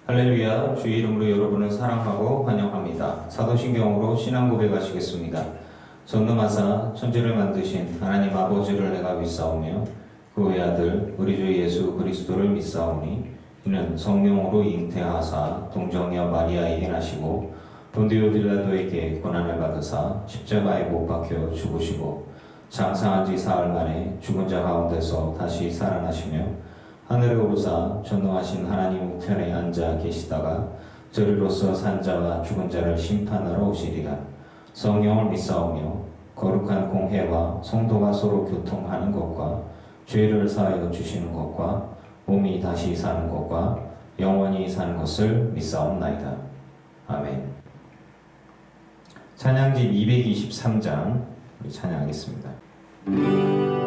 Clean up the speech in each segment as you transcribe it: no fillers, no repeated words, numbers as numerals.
할렐루야, 주의 이름으로 여러분을 사랑하고 환영합니다. 사도신경으로 신앙 고백하시겠습니다. 전능하사 천지를 만드신 하나님 아버지를 내가 믿사오며 그 외아들 우리 주 예수 그리스도를 믿사오니 이는 성령으로 잉태하사 동정녀 마리아에게 나시고 본디오 빌라도에게 고난을 받으사 십자가에 못 박혀 죽으시고 장사한 지 사흘 만에 죽은 자 가운데서 다시 살아나시며 하늘에 오르사 전능하신 하나님 우편에 앉아 계시다가 저리로서 산 자와 죽은 자를 심판하러 오시리라. 성령을 믿사오며 거룩한 공회와 성도가 서로 교통하는 것과 죄를 사하여 주시는 것과 몸이 다시 사는 것과 영원히 사는 것을 믿사옵나이다. 아멘. 찬양집 223장 우리 찬양하겠습니다. 우리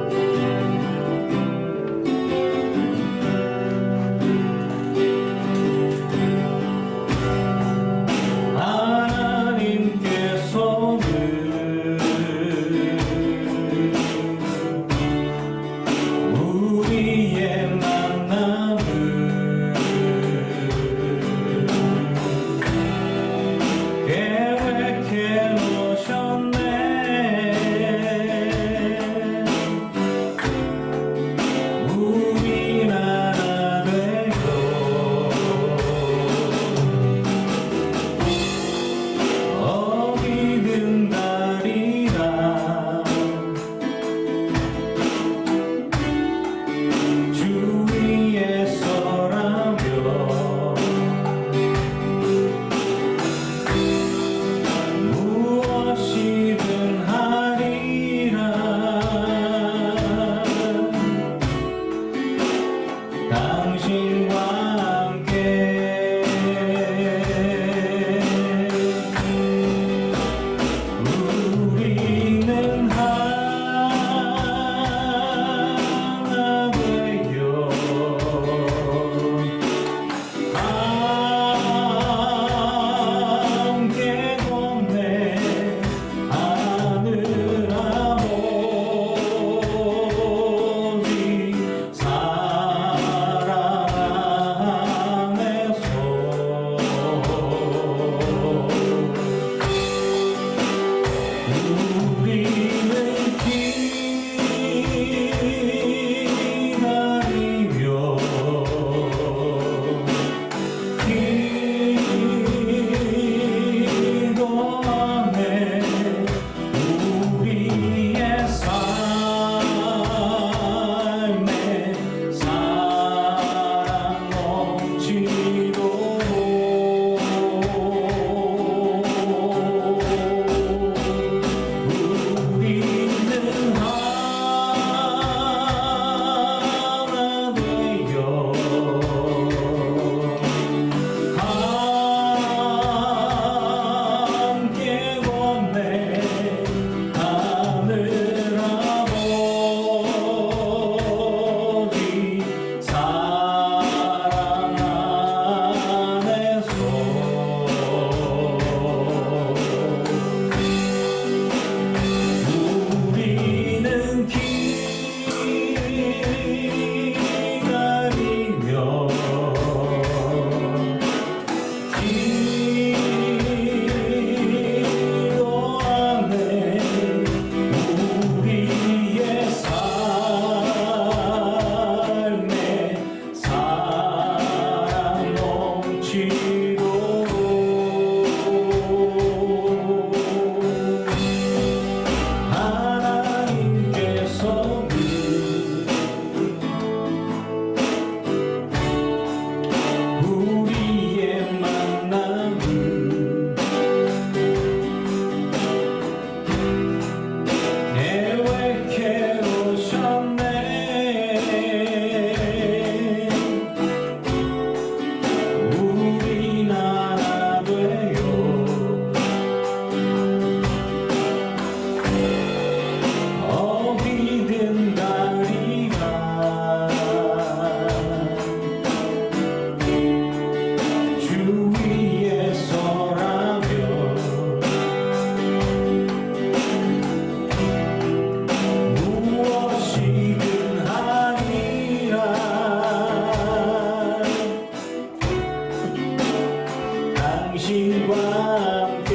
당신과 함께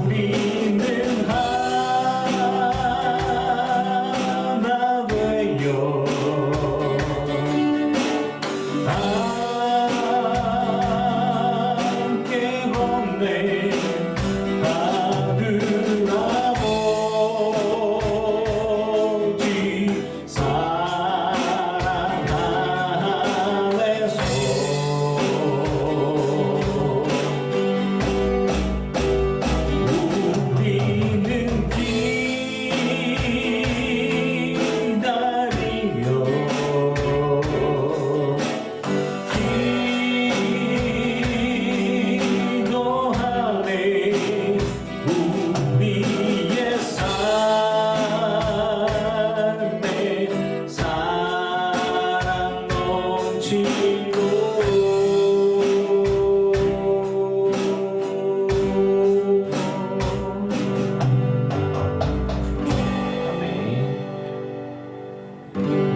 우리는 하나 되어 함께 걷네 아들 아버지 사랑 안에서 우리는 기도하네 우리의 삶에 사랑 넘치도록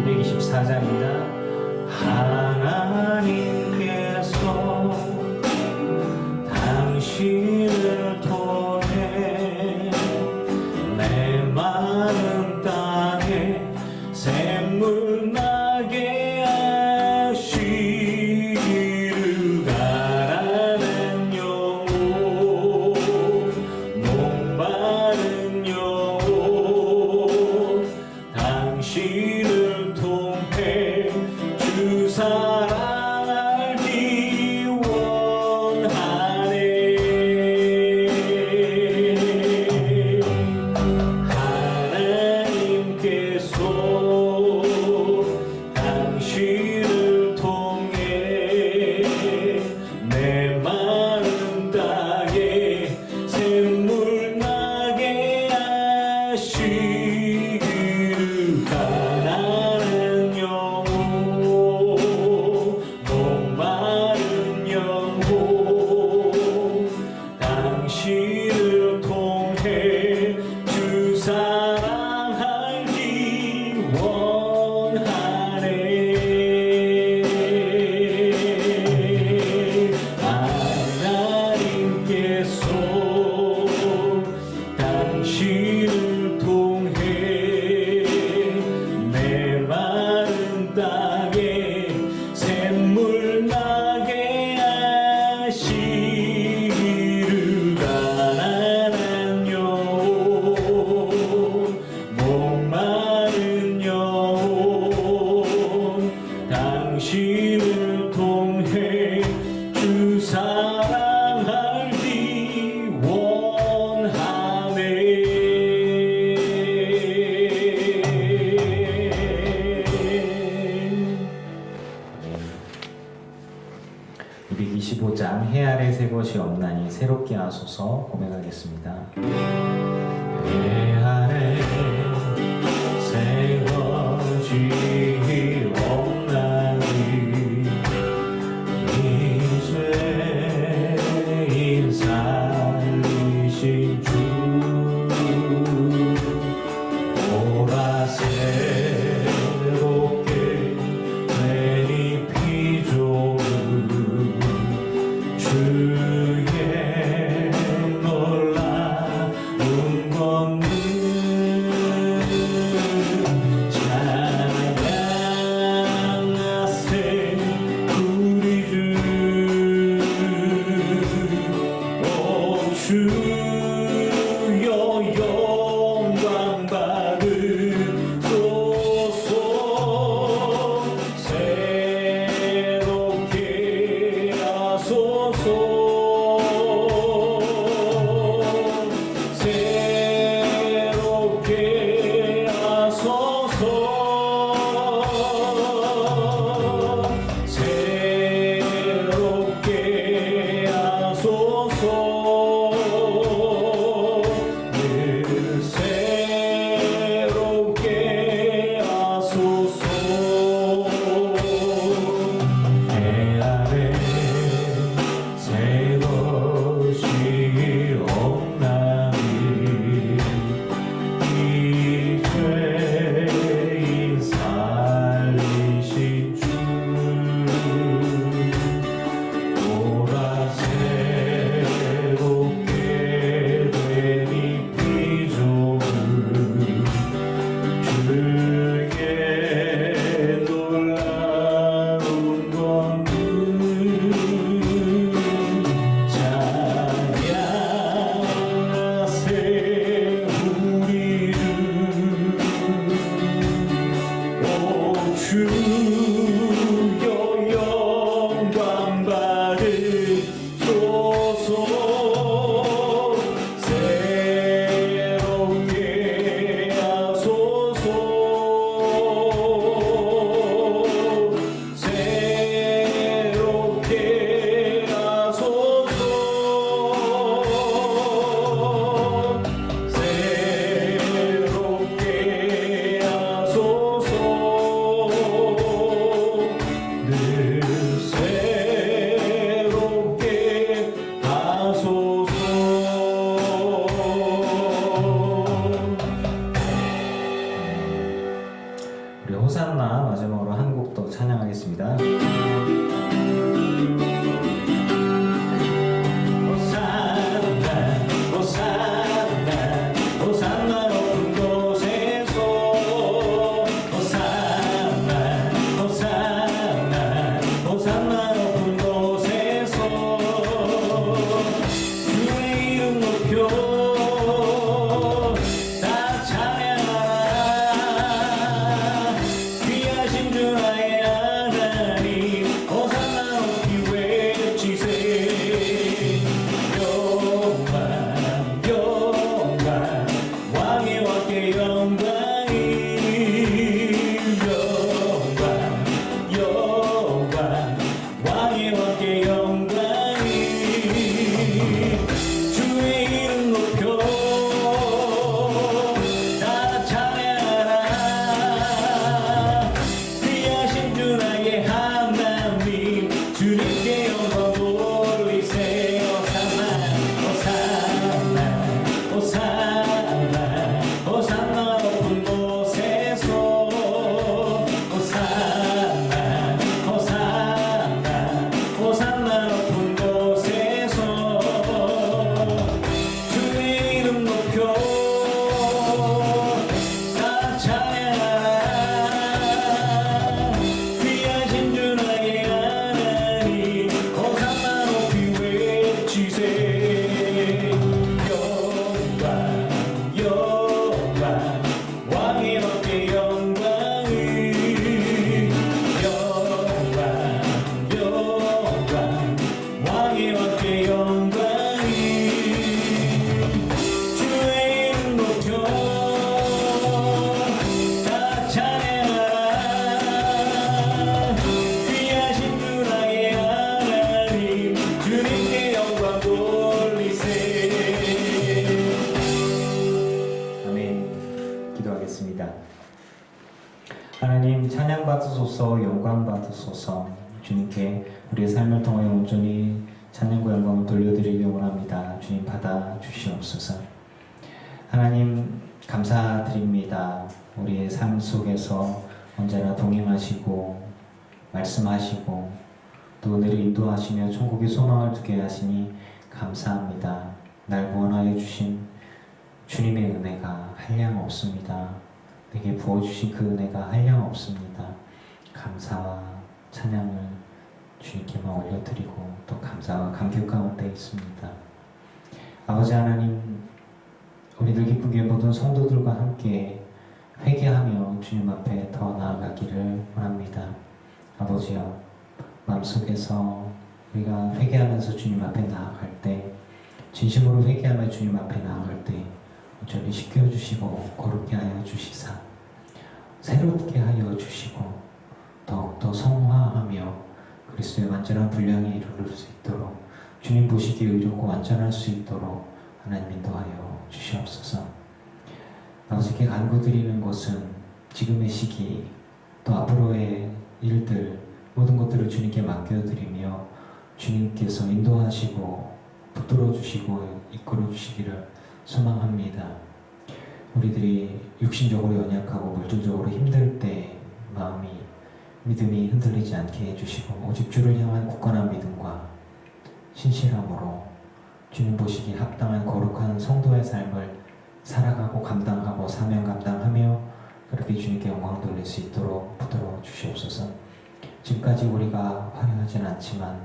224장입니다. 하나님께서 당신을 통해 내 마음 땅에 샘물 나게 하시기를 가라는 영혼 목마른 영혼 당신을 통해 주 사랑 알기 원하네 하나님께서 당신을 통해 내 마음 땅에 샘물 나게 하시기를 가라는 영혼 목마른 영혼 당신을 통해 주 사랑 알기 원하네 하나님께서 당신을 통해 내 마음 땅에 샘물 나게 하시기를 가라는 영혼 목마른 영혼 당신을 통해 주 사랑 알기 원하네 225장 해 아래 새 것이 없나니 새롭게 하소서 고백하겠습니다. 해 아래 새 것이 없나니 이제인 살리신 주 보라 새롭게 되니 피조물 주의 놀라운 우리 호산나 마지막으로 한 곡 더 찬양하겠습니다. 하나님 찬양 받으소서, 영광 받으소서. 주님께 우리의 삶을 통하여 온전히 찬양과 영광을 돌려드리기 원합니다. 주님 받아 주시옵소서. 하나님 감사드립니다. 우리의 삶 속에서 언제나 동행하시고 말씀하시고 또 은혜를 인도하시며 천국의 소망을 두게 하시니 감사합니다. 날 구원하여 주신 주님의 은혜가 한량 없습니다. 내게 부어주신 그 은혜가 한량 없습니다. 감사와 찬양을 주님께만 올려드리고 또 감사와 감격 가운데 있습니다. 아버지 하나님, 우리들 기쁘게 모든 성도들과 함께 회개하며 주님 앞에 더 나아가기를 원합니다. 아버지여, 마음속에서 우리가 회개하면서 주님 앞에 나아갈 때, 진심으로 회개하며 주님 앞에 나아갈 때 온전히 씻겨주시고 거룩게 하여 주시사 새롭게 하여 주시고 더욱더 성화하며 그리스도의 완전한 분량에 이르를 수 있도록 주님 보시기에 의롭고 완전할 수 있도록 하나님 인도하여 주시옵소서. 아버지께 간구드리는 것은 지금의 시기 또 앞으로의 일들 모든 것들을 주님께 맡겨드리며 주님께서 인도하시고 붙들어 주시고 이끌어 주시기를 소망합니다. 우리들이 육신적으로 연약하고 물질적으로 힘들 때 믿음이 흔들리지 않게 해주시고 오직 주를 향한 굳건한 믿음과 신실함으로 주님 보시기에 합당한 거룩한 성도의 삶을 살아가고 감당하고 사명 감당하며 그렇게 주님께 영광 돌릴 수 있도록 붙들어 주시옵소서. 지금까지 우리가 화려하진 않지만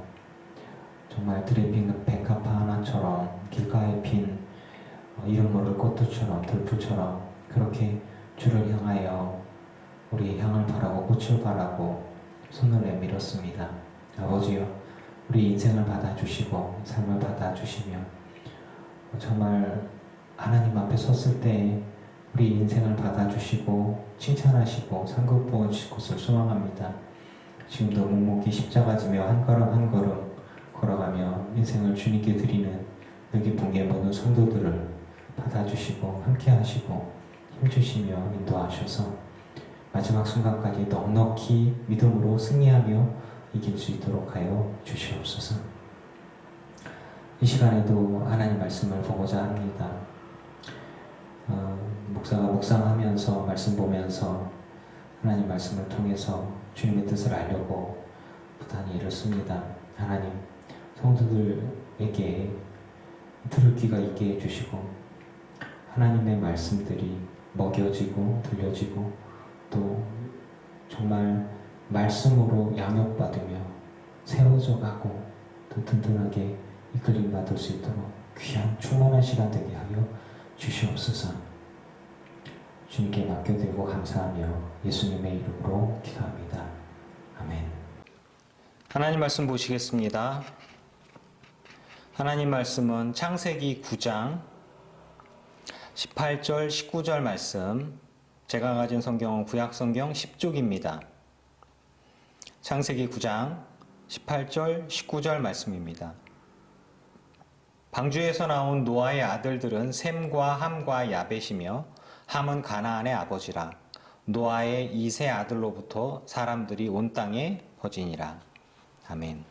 정말 들에 핀 백합화 하나처럼 길가에 핀 이름 모를 꽃들처럼 들풀처럼 그렇게 주를 향하여 우리의 향을 바라고 꽃을 바라고 손을 내밀었습니다. 아버지여, 우리 인생을 받아주시고 삶을 받아주시며 정말 하나님 앞에 섰을 때 우리 인생을 받아주시고 칭찬하시고 상급 부어주실 것을 소망합니다. 지금도 묵묵히 십자가 지며 한 걸음 한 걸음 걸어가며 인생을 주님께 드리는 여기 붕괴 모든 성도들을 받아주시고 함께하시고 힘주시며 인도하셔서 마지막 순간까지 넉넉히 믿음으로 승리하며 이길 수 있도록 하여 주시옵소서. 이 시간에도 하나님 말씀을 보고자 합니다. 목사가 묵상하면서 말씀 보면서 하나님 말씀을 통해서 주님의 뜻을 알려고 부단히 일을 씁니다. 하나님, 성도들에게 들을 귀가 있게 해주시고 하나님의 말씀들이 먹여지고 들려지고 또 정말 말씀으로 양육받으며 세워져 가고 또 든든하게 이끌림 받을 수 있도록 귀한 충만한 시간 되게 하여 주시옵소서. 주님께 맡겨드리고 감사하며 예수님의 이름으로 기도합니다. 아멘. 하나님 말씀 보시겠습니다. 하나님 말씀은 창세기 9장 18절 19절 말씀, 제가 가진 성경은 구약성경 10쪽입니다. 창세기 9장 18절 19절 말씀입니다. 방주에서 나온 노아의 아들들은 셈과 함과 야벳이며 함은 가나안의 아버지라. 노아의 이 세 아들로부터 사람들이 온 땅에 퍼지니라. 아멘.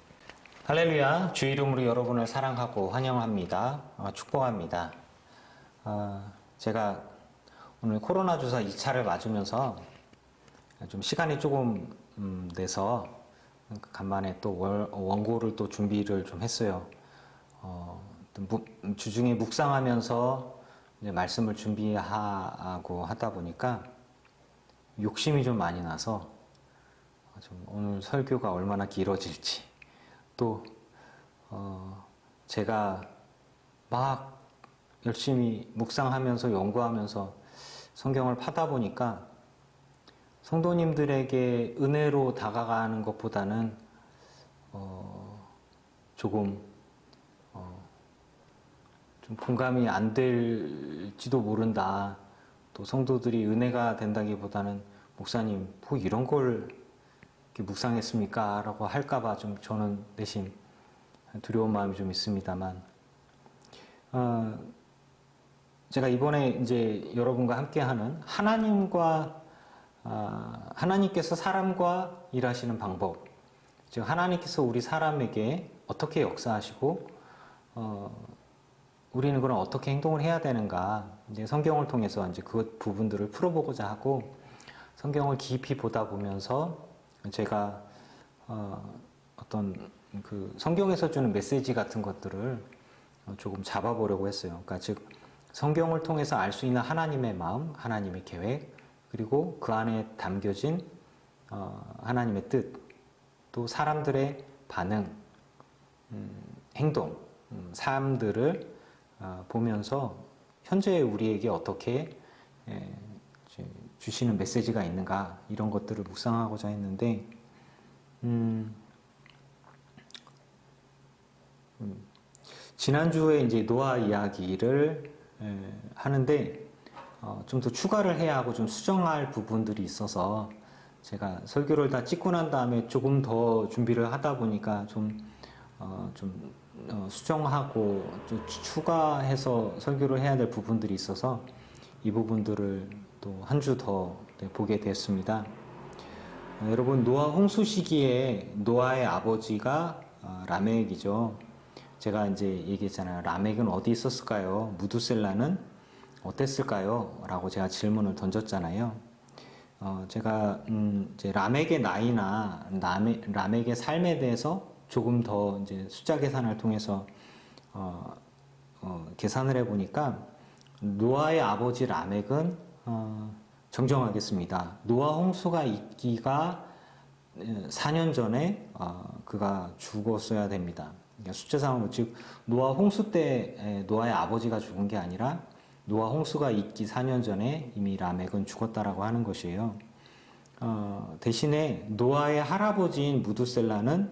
할렐루야. 주 이름으로 여러분을 사랑하고 환영합니다. 축복합니다. 제가 오늘 코로나 주사 2차를 맞으면서 좀 시간이 조금 내서 간만에 또 원고를 또 준비를 좀 했어요. 주중에 묵상하면서 이제 말씀을 준비하고 하다 보니까 욕심이 좀 많이 나서 좀 오늘 설교가 얼마나 길어질지, 또 제가 막 열심히 묵상하면서 연구하면서 성경을 파다 보니까 성도님들에게 은혜로 다가가는 것보다는 조금 좀 공감이 안 될지도 모른다. 또 성도들이 은혜가 된다기보다는 목사님 뭐 이런 걸 이렇게 묵상했습니까? 라고 할까봐 좀 저는 내심 두려운 마음이 좀 있습니다만, 제가 이번에 이제 여러분과 함께하는 하나님께서 사람과 일하시는 방법, 즉 하나님께서 우리 사람에게 어떻게 역사하시고 우리는 그럼 어떻게 행동을 해야 되는가, 이제 성경을 통해서 이제 그 부분들을 풀어보고자 하고, 성경을 깊이 보다 보면서 제가 어떤 그 성경에서 주는 메시지 같은 것들을 조금 잡아보려고 했어요. 그러니까 즉 성경을 통해서 알 수 있는 하나님의 마음, 하나님의 계획, 그리고 그 안에 담겨진 하나님의 뜻, 또 사람들의 반응, 행동, 삶들을 보면서 현재 우리에게 어떻게 주시는 메시지가 있는가, 이런 것들을 묵상하고자 했는데, 지난주에 이제 노아 이야기를 하는데 좀 더 추가를 해야 하고 좀 수정할 부분들이 있어서 제가 설교를 다 찍고 난 다음에 조금 더 준비를 하다 보니까 좀 수정하고 좀 추가해서 설교를 해야 될 부분들이 있어서 이 부분들을 또 한 주 더 보게 됐습니다. 여러분, 노아 홍수 시기에 노아의 아버지가 라멕이죠. 제가 이제 얘기했잖아요. 라멕은 어디 있었을까요? 무두셀라는 어땠을까요? 라고 제가 질문을 던졌잖아요. 제가 이제 라멕의 나이나 라멕의 삶에 대해서 조금 더 이제 숫자 계산을 통해서 계산을 해보니까 노아의 아버지 라멕은 정정하겠습니다. 노아 홍수가 있기가 4년 전에 그가 죽었어야 됩니다. 그러니까 숫자상으로, 즉 노아 홍수 때 노아의 아버지가 죽은 게 아니라 노아 홍수가 있기 4년 전에 이미 라멕은 죽었다라고 하는 것이에요. 대신에 노아의 할아버지인 무두셀라는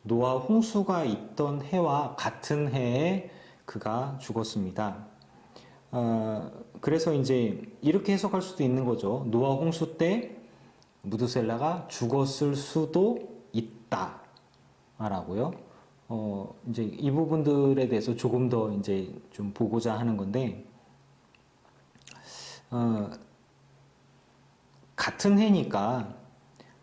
노아 홍수가 있던 해와 같은 해에 그가 죽었습니다. 그래서 이제 이렇게 해석할 수도 있는 거죠. 노아 홍수 때 무두셀라가 죽었을 수도 있다라고요. 이제 이 부분들에 대해서 조금 더 이제 좀 보고자 하는 건데, 같은 해니까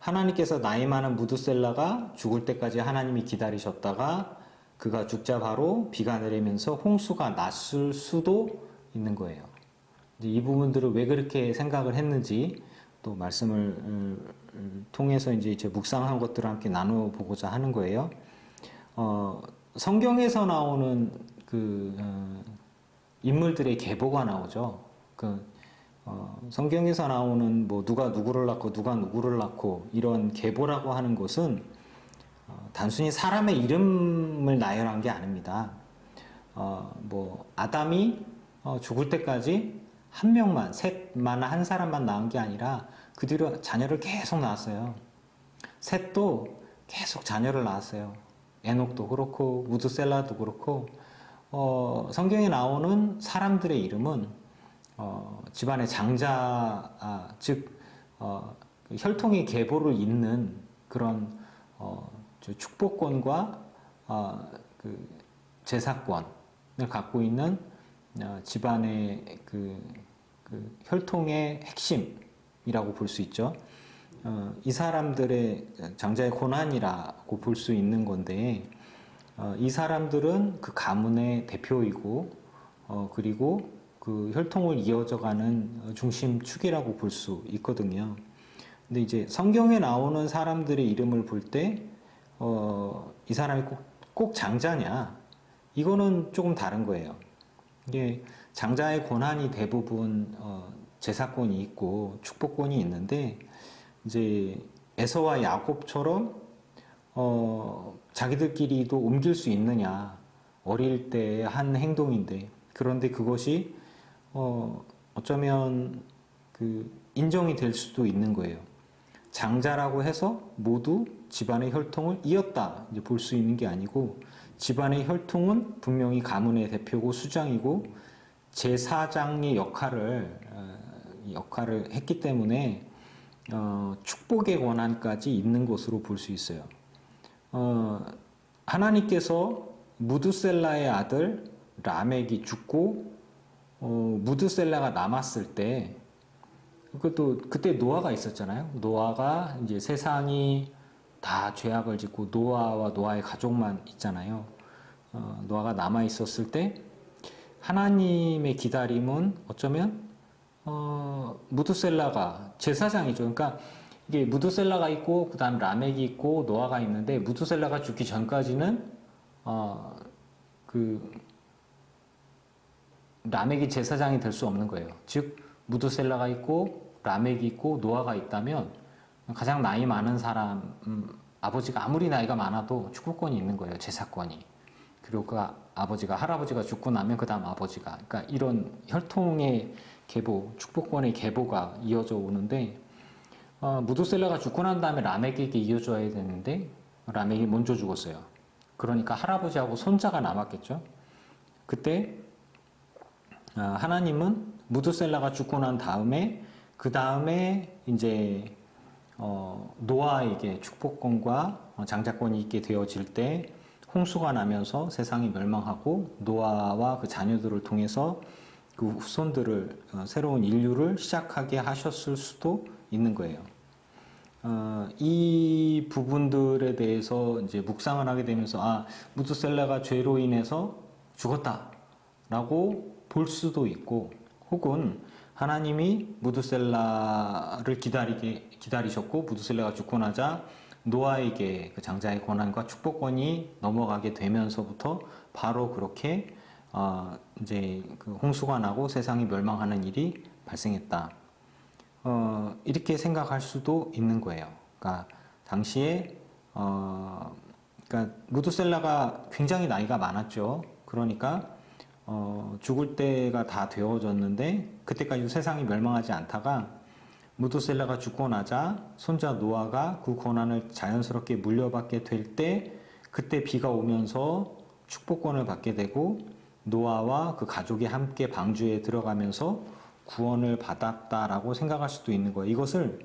하나님께서 나이 많은 무두셀라가 죽을 때까지 하나님이 기다리셨다가 그가 죽자 바로 비가 내리면서 홍수가 났을 수도 있는 거예요. 이 부분들을 왜 그렇게 생각을 했는지, 또 말씀을 통해서 이제 묵상한 것들을 함께 나눠보고자 하는 거예요. 성경에서 나오는 인물들의 계보가 나오죠. 성경에서 나오는 뭐 누가 누구를 낳고 누가 누구를 낳고 이런 계보라고 하는 것은 단순히 사람의 이름을 나열한 게 아닙니다. 뭐 아담이 죽을 때까지 한 명만, 셋만 한 사람만 낳은 게 아니라 그 뒤로 자녀를 계속 낳았어요. 셋도 계속 자녀를 낳았어요. 에녹도 그렇고 무드셀라도 그렇고 성경에 나오는 사람들의 이름은 집안의 장자, 즉 혈통의 계보를 잇는 그런 축복권과 제사권을 갖고 있는 집안의 그 혈통의 핵심이라고 볼 수 있죠. 이 사람들의 장자의 고난이라고 볼 수 있는 건데, 이 사람들은 그 가문의 대표이고, 그리고 그 혈통을 이어져가는 중심축이라고 볼 수 있거든요. 근데 이제 성경에 나오는 사람들의 이름을 볼 때, 이 사람이 꼭 장자냐? 이거는 조금 다른 거예요. 이게 장자의 권한이 대부분 제사권이 있고 축복권이 있는데, 이제 에서와 야곱처럼 자기들끼리도 옮길 수 있느냐, 어릴 때 한 행동인데, 그런데 그것이 어쩌면 인정이 될 수도 있는 거예요. 장자라고 해서 모두 집안의 혈통을 이었다 이제 볼 수 있는 게 아니고, 집안의 혈통은 분명히 가문의 대표고 수장이고 제사장의 역할을 했기 때문에 축복의 권한까지 있는 것으로 볼 수 있어요. 하나님께서 무드셀라의 아들 라멕이 죽고 무드셀라가 남았을 때, 그때 노아가 있었잖아요. 노아가 이제 세상이 다 죄악을 짓고 노아와 노아의 가족만 있잖아요. 노아가 남아 있었을 때 하나님의 기다림은 어쩌면 무드셀라가 제사장이죠. 그러니까 이게 무드셀라가 있고 그다음 라멕이 있고 노아가 있는데, 무드셀라가 죽기 전까지는 라멕이 제사장이 될 수 없는 거예요. 즉 무드셀라가 있고 라멕이 있고 노아가 있다면 가장 나이 많은 사람, 아버지가 아무리 나이가 많아도 축복권이 있는 거예요. 제사권이. 그리고 그 할아버지가 죽고 나면 그 다음 아버지가. 그러니까 이런 혈통의 계보, 축복권의 계보가 이어져 오는데, 무드셀라가 죽고 난 다음에 라멕에게 이어져야 되는데 라멕이 먼저 죽었어요. 그러니까 할아버지하고 손자가 남았겠죠. 그때 하나님은 무드셀라가 죽고 난 다음에 그 다음에 이제 노아에게 축복권과 장자권이 있게 되어질 때 홍수가 나면서 세상이 멸망하고 노아와 그 자녀들을 통해서 그 후손들을 새로운 인류를 시작하게 하셨을 수도 있는 거예요. 이 부분들에 대해서 이제 묵상을 하게 되면서 무드셀라가 죄로 인해서 죽었다라고 볼 수도 있고, 혹은 하나님이 무드셀라를 기다리셨고 무드셀라가 죽고 나자 노아에게 그 장자의 권한과 축복권이 넘어가게 되면서부터 바로 그렇게 이제 그 홍수가 나고 세상이 멸망하는 일이 발생했다. 이렇게 생각할 수도 있는 거예요. 그러니까 당시에 그러니까 무드셀라가 굉장히 나이가 많았죠. 그러니까 죽을 때가 다 되어졌는데 그때까지 세상이 멸망하지 않다가 무드셀라가 죽고 나자 손자 노아가 그 권한을 자연스럽게 물려받게 될 때, 그때 비가 오면서 축복권을 받게 되고 노아와 그 가족이 함께 방주에 들어가면서 구원을 받았다라고 생각할 수도 있는 거예요. 이것을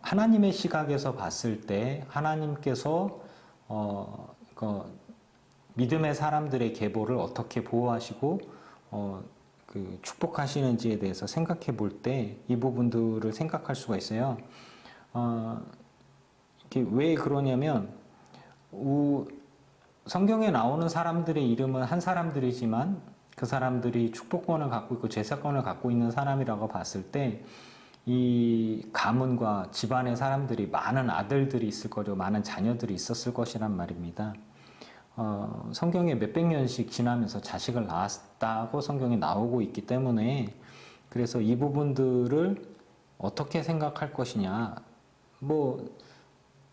하나님의 시각에서 봤을 때 하나님께서 믿음의 사람들의 계보를 어떻게 보호하시고 그 축복하시는지에 대해서 생각해 볼 때 이 부분들을 생각할 수가 있어요. 이게 왜 그러냐면 성경에 나오는 사람들의 이름은 한 사람들이지만 그 사람들이 축복권을 갖고 있고 제사권을 갖고 있는 사람이라고 봤을 때 이 가문과 집안의 사람들이 많은 아들들이 있을 거고 많은 자녀들이 있었을 것이란 말입니다. 성경에 몇백 년씩 지나면서 자식을 낳았다고 성경에 나오고 있기 때문에 그래서 이 부분들을 어떻게 생각할 것이냐, 뭐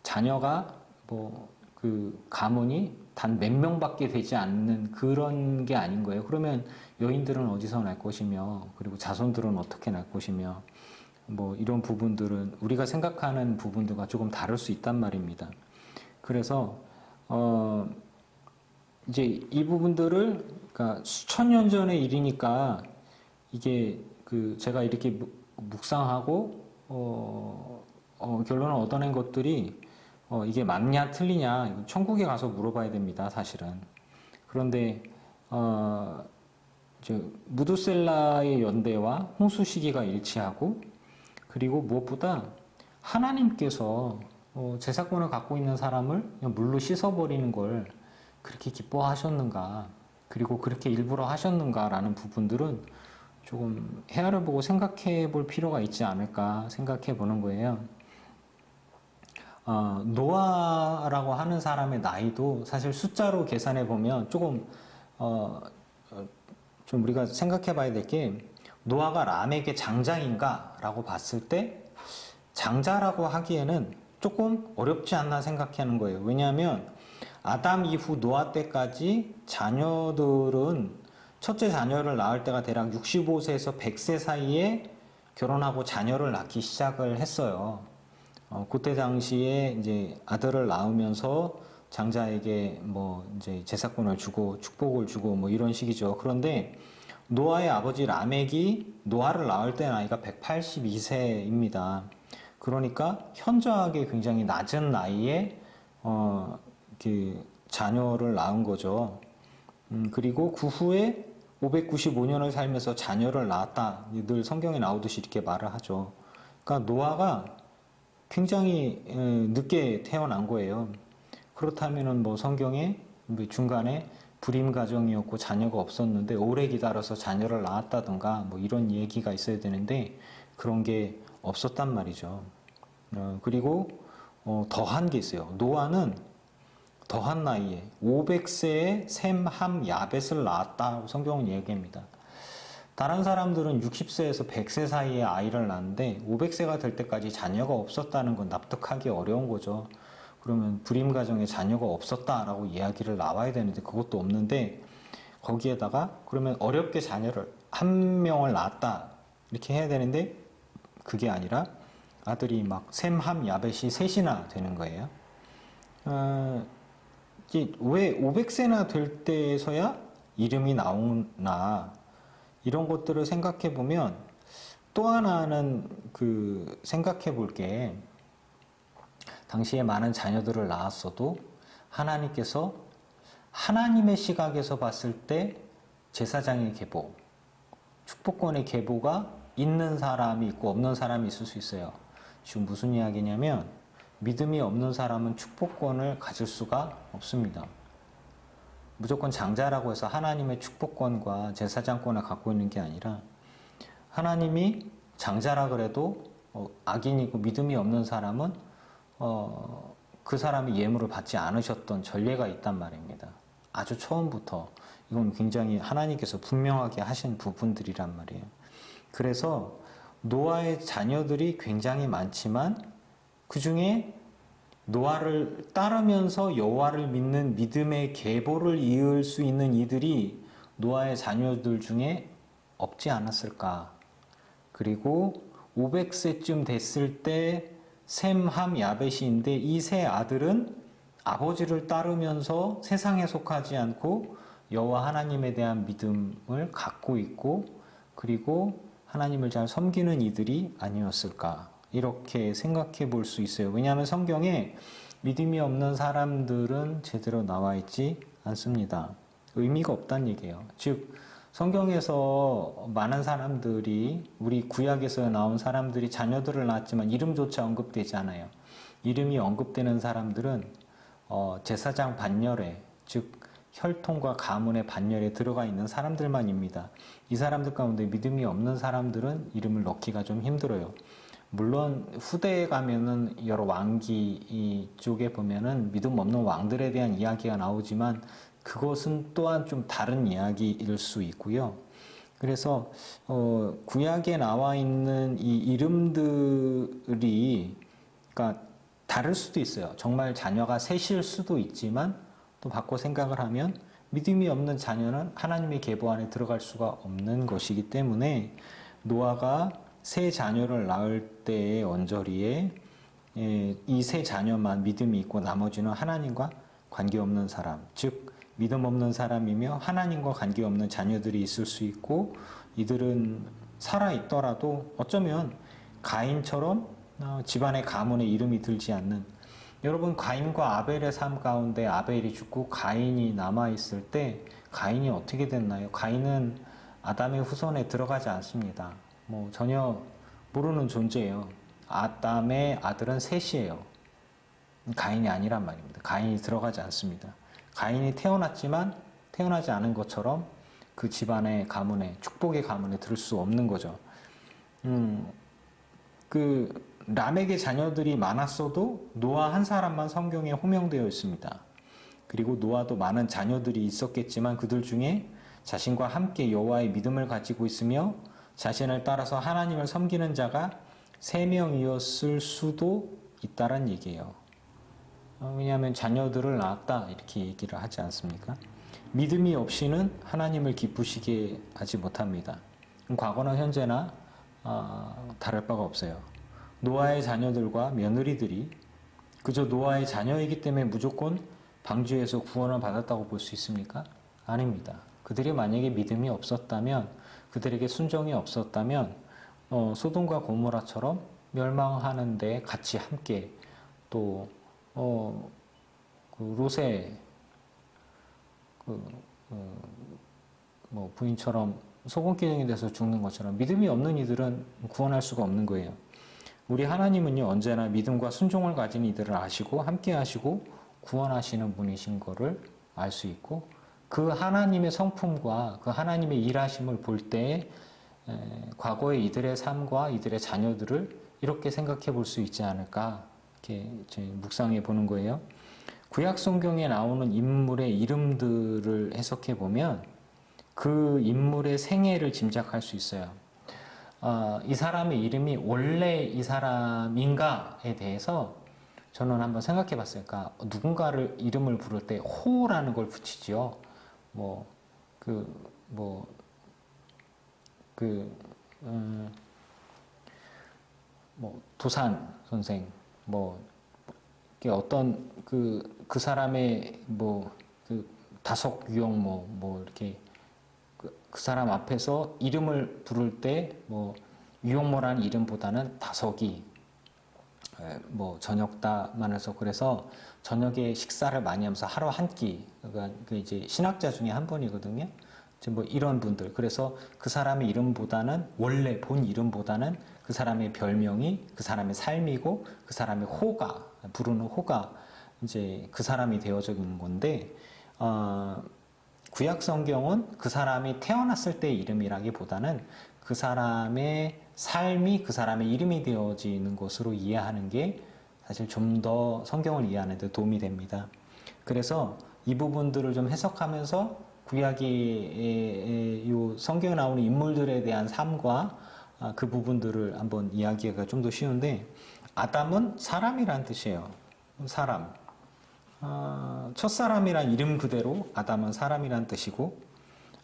자녀가 뭐 그 가문이 단 몇 명밖에 되지 않는 그런 게 아닌 거예요. 그러면 여인들은 어디서 날 것이며, 그리고 자손들은 어떻게 날 것이며, 뭐 이런 부분들은 우리가 생각하는 부분들과 조금 다를 수 있단 말입니다. 그래서 이제 이 부분들을, 그러니까 수천 년 전의 일이니까 이게 그 제가 이렇게 묵상하고 결론을 얻어낸 것들이 이게 맞냐 틀리냐 천국에 가서 물어봐야 됩니다, 사실은. 그런데 이제 무드셀라의 연대와 홍수 시기가 일치하고, 그리고 무엇보다 하나님께서 제사권을 갖고 있는 사람을 그냥 물로 씻어버리는 걸 그렇게 기뻐하셨는가, 그리고 그렇게 일부러 하셨는가라는 부분들은 조금 헤아려 보고 생각해 볼 필요가 있지 않을까 생각해 보는 거예요. 노아라고 하는 사람의 나이도 사실 숫자로 계산해 보면 조금 좀 우리가 생각해 봐야 될 게, 노아가 람에게 장자인가 라고 봤을 때 장자라고 하기에는 조금 어렵지 않나 생각하는 거예요. 왜냐하면 아담 이후 노아 때까지 자녀들은 첫째 자녀를 낳을 때가 대략 65세에서 100세 사이에 결혼하고 자녀를 낳기 시작을 했어요. 그때 당시에 이제 아들을 낳으면서 장자에게 뭐 이제 제사권을 주고 축복을 주고 뭐 이런 식이죠. 그런데 노아의 아버지 라멕이 노아를 낳을 때 나이가 182세입니다. 그러니까 현저하게 굉장히 낮은 나이에 그 자녀를 낳은 거죠. 그리고 그 후에 595년을 살면서 자녀를 낳았다. 늘 성경에 나오듯이 이렇게 말을 하죠. 그러니까 노아가 굉장히 늦게 태어난 거예요. 그렇다면은 뭐 성경에 중간에 불임 가정이었고 자녀가 없었는데 오래 기다려서 자녀를 낳았다든가 뭐 이런 얘기가 있어야 되는데 그런 게 없었단 말이죠. 그리고 더한 게 있어요. 노아는 더한 나이에 500세에 셈, 함, 야벳을 낳았다고 성경은 얘기합니다. 다른 사람들은 60세에서 100세 사이에 아이를 낳는데 500세가 될 때까지 자녀가 없었다는 건 납득하기 어려운 거죠. 그러면 불임 가정에 자녀가 없었다라고 이야기를 나와야 되는데 그것도 없는데, 거기에다가 그러면 어렵게 자녀를 한 명을 낳았다 이렇게 해야 되는데 그게 아니라 아들이 막 셈, 함, 야벳이 셋이나 되는 거예요. 이게 왜 500세나 될 때에서야 이름이 나오나, 이런 것들을 생각해 보면 또 하나는 그 생각해 볼 게, 당시에 많은 자녀들을 낳았어도 하나님께서 하나님의 시각에서 봤을 때 제사장의 계보, 축복권의 계보가 있는 사람이 있고 없는 사람이 있을 수 있어요. 지금 무슨 이야기냐면 믿음이 없는 사람은 축복권을 가질 수가 없습니다. 무조건 장자라고 해서 하나님의 축복권과 제사장권을 갖고 있는 게 아니라, 하나님이 장자라 그래도 악인이고 믿음이 없는 사람은 그 사람이 예물을 받지 않으셨던 전례가 있단 말입니다. 아주 처음부터. 이건 굉장히 하나님께서 분명하게 하신 부분들이란 말이에요. 그래서 노아의 자녀들이 굉장히 많지만 그 중에 노아를 따르면서 여호와를 믿는 믿음의 계보를 이을 수 있는 이들이 노아의 자녀들 중에 없지 않았을까. 그리고 500세쯤 됐을 때 셈, 함, 야벳인데 이 세 아들은 아버지를 따르면서 세상에 속하지 않고 여호와 하나님에 대한 믿음을 갖고 있고, 그리고 하나님을 잘 섬기는 이들이 아니었을까, 이렇게 생각해 볼 수 있어요. 왜냐하면 성경에 믿음이 없는 사람들은 제대로 나와 있지 않습니다. 의미가 없다는 얘기예요. 즉 성경에서 많은 사람들이, 우리 구약에서 나온 사람들이 자녀들을 낳았지만 이름조차 언급되지 않아요. 이름이 언급되는 사람들은 제사장 반열에, 즉 혈통과 가문의 반열에 들어가 있는 사람들만입니다. 이 사람들 가운데 믿음이 없는 사람들은 이름을 넣기가 좀 힘들어요. 물론 후대에 가면은 여러 왕기 쪽에 보면은 믿음 없는 왕들에 대한 이야기가 나오지만 그것은 또한 좀 다른 이야기일 수 있고요. 그래서 구약에 나와 있는 이 이름들이 그러니까 다를 수도 있어요. 정말 자녀가 셋일 수도 있지만 또 바꿔 생각을 하면 믿음이 없는 자녀는 하나님의 계보 안에 들어갈 수가 없는 것이기 때문에 노아가 세 자녀를 낳을 때의 언저리에 이 세 자녀만 믿음이 있고 나머지는 하나님과 관계없는 사람, 즉 믿음 없는 사람이며 하나님과 관계없는 자녀들이 있을 수 있고 이들은 살아있더라도 어쩌면 가인처럼 집안의 가문에 이름이 들지 않는 여러분 가인과 아벨의 삶 가운데 아벨이 죽고 가인이 남아있을 때 가인이 어떻게 됐나요? 가인은 아담의 후손에 들어가지 않습니다. 뭐 전혀 모르는 존재예요. 아담의 아들은 셋이에요. 가인이 아니란 말입니다. 가인이 들어가지 않습니다. 가인이 태어났지만 태어나지 않은 것처럼 그 집안의 가문에 축복의 가문에 들을 수 없는 거죠. 그 람에게 자녀들이 많았어도 노아 한 사람만 성경에 호명되어 있습니다. 그리고 노아도 많은 자녀들이 있었겠지만 그들 중에 자신과 함께 여호와의 믿음을 가지고 있으며 자신을 따라서 하나님을 섬기는 자가 3명이었을 수도 있다란 얘기예요. 왜냐하면 자녀들을 낳았다 이렇게 얘기를 하지 않습니까? 믿음이 없이는 하나님을 기쁘시게 하지 못합니다. 과거나 현재나 다를 바가 없어요. 노아의 자녀들과 며느리들이 그저 노아의 자녀이기 때문에 무조건 방주에서 구원을 받았다고 볼 수 있습니까? 아닙니다. 그들이 만약에 믿음이 없었다면 그들에게 순종이 없었다면 소돔과 고모라처럼 멸망하는데 같이 함께 또 그 롯의 뭐 부인처럼 소금기둥이 돼서 죽는 것처럼 믿음이 없는 이들은 구원할 수가 없는 거예요. 우리 하나님은요 언제나 믿음과 순종을 가진 이들을 아시고 함께 하시고 구원하시는 분이신 거를 알 수 있고 그 하나님의 성품과 그 하나님의 일하심을 볼 때 과거의 이들의 삶과 이들의 자녀들을 이렇게 생각해 볼 수 있지 않을까 이렇게 묵상해 보는 거예요. 구약 성경에 나오는 인물의 이름들을 해석해 보면 그 인물의 생애를 짐작할 수 있어요. 이 사람의 이름이 원래 이 사람인가에 대해서 저는 한번 생각해 봤어요. 그러니까 누군가를 이름을 부를 때 호라는 걸 붙이지요. 도산 선생, 어떤 그 사람의 다속 유형 이렇게 그 사람 앞에서 이름을 부를 때 유형모라는 이름보다는 다속이 저녁다만 해서 그래서 저녁에 식사를 많이 하면서 하루 한 끼, 그러니까 이제 신학자 중에 한 분이거든요. 이런 분들. 그래서 그 사람의 이름보다는 원래 본 이름보다는 그 사람의 별명이 그 사람의 삶이고 그 사람의 호가 부르는 호가 이제 그 사람이 되어져 있는 건데 구약 성경은 그 사람이 태어났을 때의 이름이라기보다는 그 사람의 삶이 그 사람의 이름이 되어지는 것으로 이해하는 게 사실 좀 더 성경을 이해하는 데 도움이 됩니다. 그래서 이 부분들을 좀 해석하면서 구약의 이 성경에 나오는 인물들에 대한 삶과 그 부분들을 한번 이야기하기가 좀 더 쉬운데 아담은 사람이란 뜻이에요. 사람. 첫사람이란 이름 그대로 아담은 사람이란 뜻이고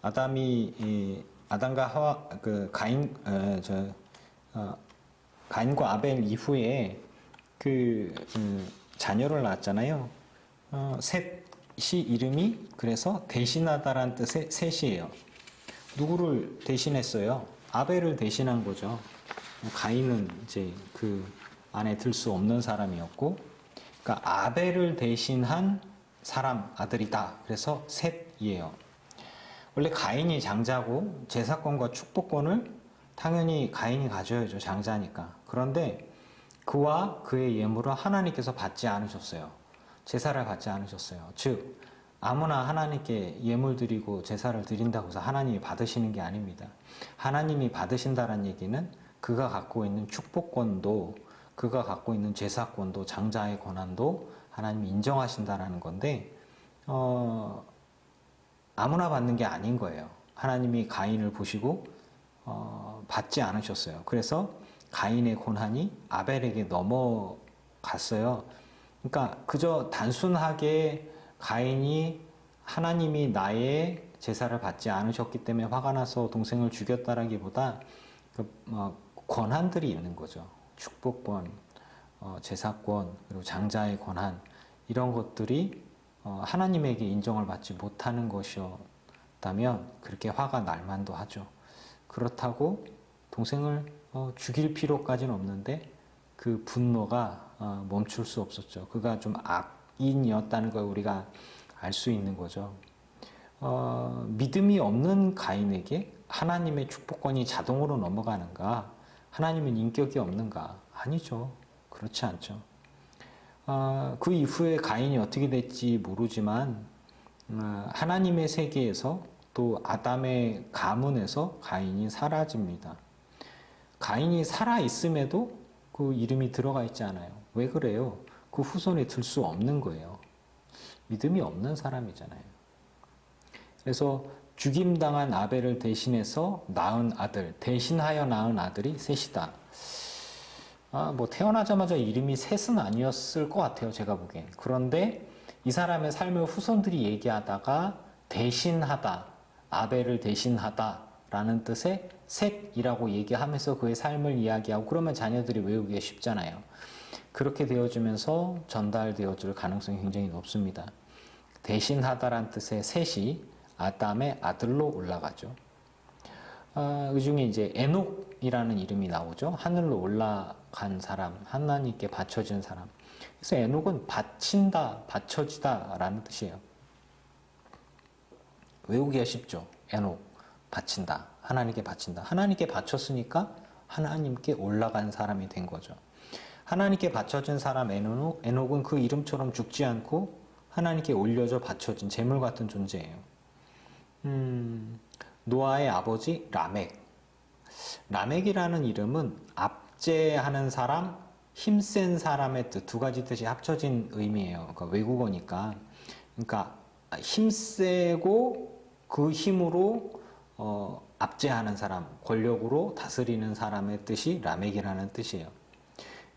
아담과 하와 가인과 아벨 이후에 자녀를 낳았잖아요. 셋이 이름이 그래서 대신하다란 뜻의 셋이에요. 누구를 대신했어요? 아벨을 대신한 거죠. 가인은 이제 그 안에 들 수 없는 사람이었고, 그러니까 아벨을 대신한 사람 아들이다. 그래서 셋이에요. 원래 가인이 장자고 제사권과 축복권을 당연히 가인이 가져야죠. 장자니까. 그런데 그와 그의 예물을 하나님께서 받지 않으셨어요. 제사를 받지 않으셨어요. 즉 아무나 하나님께 예물 드리고 제사를 드린다고 해서 하나님이 받으시는 게 아닙니다. 하나님이 받으신다는 얘기는 그가 갖고 있는 축복권도, 그가 갖고 있는 제사권도, 장자의 권한도 하나님이 인정하신다라는 건데, 아무나 받는 게 아닌 거예요. 하나님이 가인을 보시고 받지 않으셨어요. 그래서 가인의 권한이 아벨에게 넘어갔어요. 그러니까 그저 단순하게 가인이 하나님이 나의 제사를 받지 않으셨기 때문에 화가 나서 동생을 죽였다라기보다 권한들이 있는 거죠. 축복권, 제사권, 그리고 장자의 권한, 이런 것들이 하나님에게 인정을 받지 못하는 것이었다면 그렇게 화가 날 만도 하죠. 그렇다고 동생을 죽일 필요까지는 없는데 그 분노가 멈출 수 없었죠. 그가 좀 악인이었다는 걸 우리가 알 수 있는 거죠. 믿음이 없는 가인에게 하나님의 축복권이 자동으로 넘어가는가? 하나님은 인격이 없는가? 아니죠. 그렇지 않죠. 그 이후에 가인이 어떻게 됐지 모르지만 하나님의 세계에서 또 아담의 가문에서 가인이 사라집니다. 가인이 살아있음에도 그 이름이 들어가 있지 않아요. 왜 그래요? 그 후손에 들 수 없는 거예요. 믿음이 없는 사람이잖아요. 그래서 죽임당한 아벨을 대신해서 낳은 아들, 대신하여 낳은 아들이 셋이다. 뭐 태어나자마자 이름이 셋은 아니었을 것 같아요. 제가 보기엔. 그런데 이 사람의 삶을 후손들이 얘기하다가 대신하다, 아벨을 대신하다 라는 뜻의 셋이라고 얘기하면서 그의 삶을 이야기하고 그러면 자녀들이 외우기가 쉽잖아요. 그렇게 되어주면서 전달되어줄 가능성이 굉장히 높습니다. 대신하다란 뜻의 셋이 아담의 아들로 올라가죠. 그 중에 이제 에녹이라는 이름이 나오죠. 하늘로 올라간 사람, 하나님께 바쳐진 사람. 그래서 에녹은 바친다, 바쳐지다 라는 뜻이에요. 외우기가 쉽죠. 에녹, 바친다, 하나님께 바친다. 하나님께 바쳤으니까 하나님께 올라간 사람이 된 거죠. 하나님께 바쳐진 사람 에녹은 그 이름처럼 죽지 않고 하나님께 올려져 바쳐진 재물 같은 존재예요. 노아의 아버지 라멕. 라멕이라는 이름은 압제하는 사람, 힘센 사람의 뜻, 두 가지 뜻이 합쳐진 의미예요. 그러니까 외국어니까. 그러니까 힘세고 그 힘으로 압제하는 사람, 권력으로 다스리는 사람의 뜻이 라멕이라는 뜻이에요.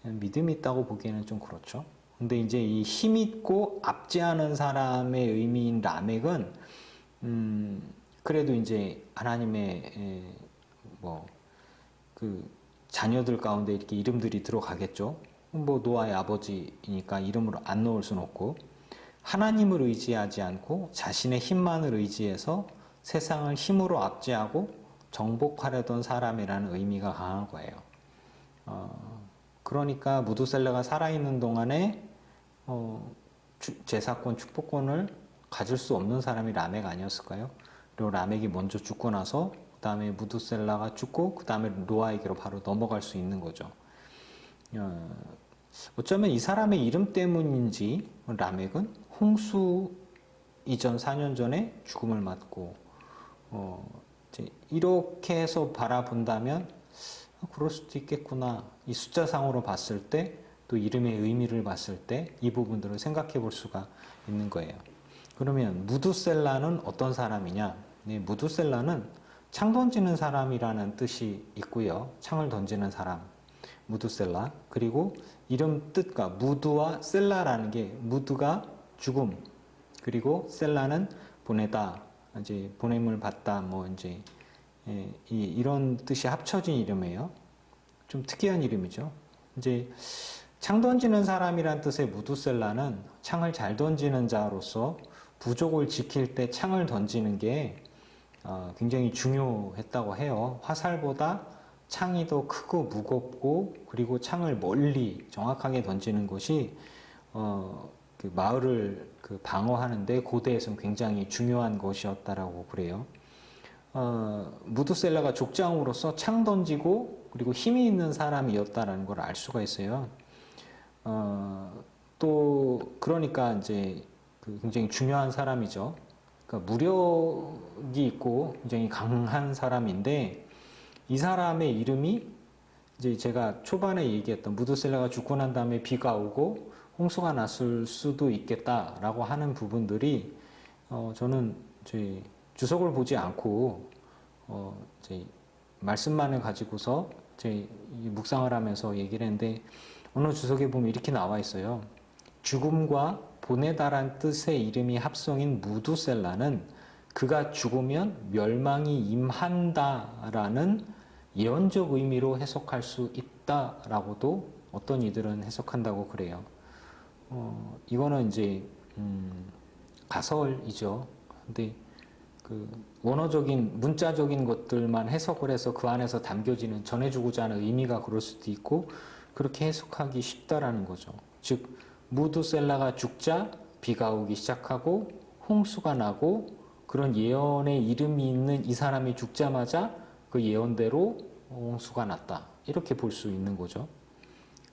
믿음이 있다고 보기에는 좀 그렇죠. 근데 이제 이 힘있고 압제하는 사람의 의미인 라멕은 그래도 이제 하나님의 그 자녀들 가운데 이렇게 이름들이 들어가겠죠. 뭐 노아의 아버지니까 이름으로 안 넣을 수는 없고, 하나님을 의지하지 않고 자신의 힘만을 의지해서 세상을 힘으로 압제하고 정복하려던 사람이라는 의미가 강한 거예요. 그러니까 무두셀라가 살아있는 동안에 제사권, 축복권을 가질 수 없는 사람이 라멕 아니었을까요? 그리고 라멕이 먼저 죽고 나서 그 다음에 무두셀라가 죽고 그 다음에 노아에게로 바로 넘어갈 수 있는 거죠. 어쩌면 이 사람의 이름 때문인지 라멕은 홍수 이전 4년 전에 죽음을 맞고 이렇게 해서 바라본다면 그럴 수도 있겠구나. 이 숫자상으로 봤을 때 또 이름의 의미를 봤을 때 이 부분들을 생각해 볼 수가 있는 거예요. 그러면 무두셀라는 어떤 사람이냐? 네, 무두셀라는 창 던지는 사람이라는 뜻이 있고요. 창을 던지는 사람, 무두셀라. 그리고 이름 뜻과 무두와 셀라라는 게, 무두가 죽음, 그리고 셀라는 보내다, 이제 보냄을 받다, 뭐 이제 이런 뜻이 합쳐진 이름이에요. 좀 특이한 이름이죠. 이제 창 던지는 사람이란 뜻의 무두셀라는 창을 잘 던지는 자로서 부족을 지킬 때 창을 던지는 게 굉장히 중요했다고 해요. 화살보다 창이 더 크고 무겁고, 그리고 창을 멀리 정확하게 던지는 것이 그 마을을 방어하는데 고대에서는 굉장히 중요한 것이었다라고 그래요. 무두셀라가 족장으로서 창 던지고 그리고 힘이 있는 사람이었다라는 걸 알 수가 있어요. 또 그러니까 이제 굉장히 중요한 사람이죠. 그러니까 무력이 있고 굉장히 강한 사람인데, 이 사람의 이름이 이제 제가 초반에 얘기했던 무드셀라가 죽고 난 다음에 비가 오고 홍수가 났을 수도 있겠다라고 하는 부분들이 저는 저희 주석을 보지 않고 이제 말씀만을 가지고서 제 묵상을 하면서 얘기를 했는데 어느 주석에 보면 이렇게 나와 있어요. 죽음과 보내다란 뜻의 이름이 합성인 무두셀라는 그가 죽으면 멸망이 임한다라는 예언적 의미로 해석할 수 있다라고도 어떤 이들은 해석한다고 그래요. 이거는 이제 가설이죠. 근데 그 원어적인 문자적인 것들만 해석을 해서 그 안에서 담겨지는 전해주고자 하는 의미가 그럴 수도 있고 그렇게 해석하기 쉽다라는 거죠. 즉 무두셀라가 죽자 비가 오기 시작하고 홍수가 나고 그런 예언의 이름이 있는 이 사람이 죽자마자 그 예언대로 홍수가 났다. 이렇게 볼 수 있는 거죠.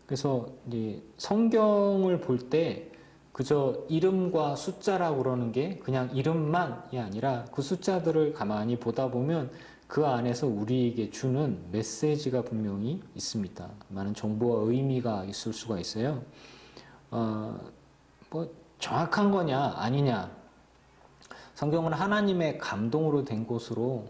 그래서 이제 성경을 볼 때 그저 이름과 숫자라고 그러는 게 그냥 이름만이 아니라 그 숫자들을 가만히 보다 보면 그 안에서 우리에게 주는 메시지가 분명히 있습니다. 많은 정보와 의미가 있을 수가 있어요. 뭐 정확한 거냐 아니냐, 성경은 하나님의 감동으로 된 것으로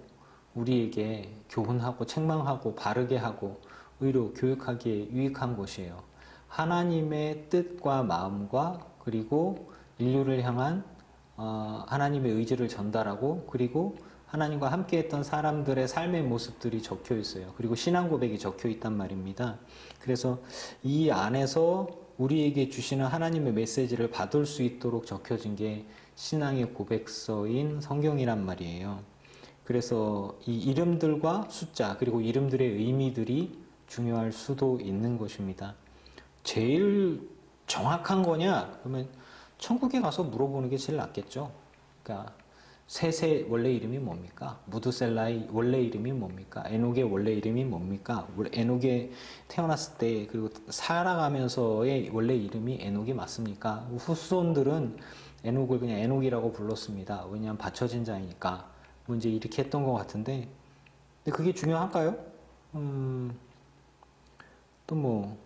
우리에게 교훈하고 책망하고 바르게 하고 의로 교육하기에 유익한 것이에요. 하나님의 뜻과 마음과 그리고 인류를 향한 하나님의 의지를 전달하고 그리고 하나님과 함께했던 사람들의 삶의 모습들이 적혀 있어요. 그리고 신앙 고백이 적혀 있단 말입니다. 그래서 이 안에서 우리에게 주시는 하나님의 메시지를 받을 수 있도록 적혀진 게 신앙의 고백서인 성경이란 말이에요. 그래서 이 이름들과 숫자 그리고 이름들의 의미들이 중요할 수도 있는 것입니다. 제일 정확한 거냐? 그러면 천국에 가서 물어보는 게 제일 낫겠죠. 그러니까 셋의 원래 이름이 뭡니까? 무드셀라의 원래 이름이 뭡니까? 에녹의 원래 이름이 뭡니까? 에녹이 태어났을 때 그리고 살아가면서의 원래 이름이 에녹이 맞습니까? 후손들은 에녹을 그냥 에녹이라고 불렀습니다. 왜냐하면 받쳐진 자이니까. 뭐 이제 이렇게 했던 것 같은데, 근데 그게 중요할까요? 또 뭐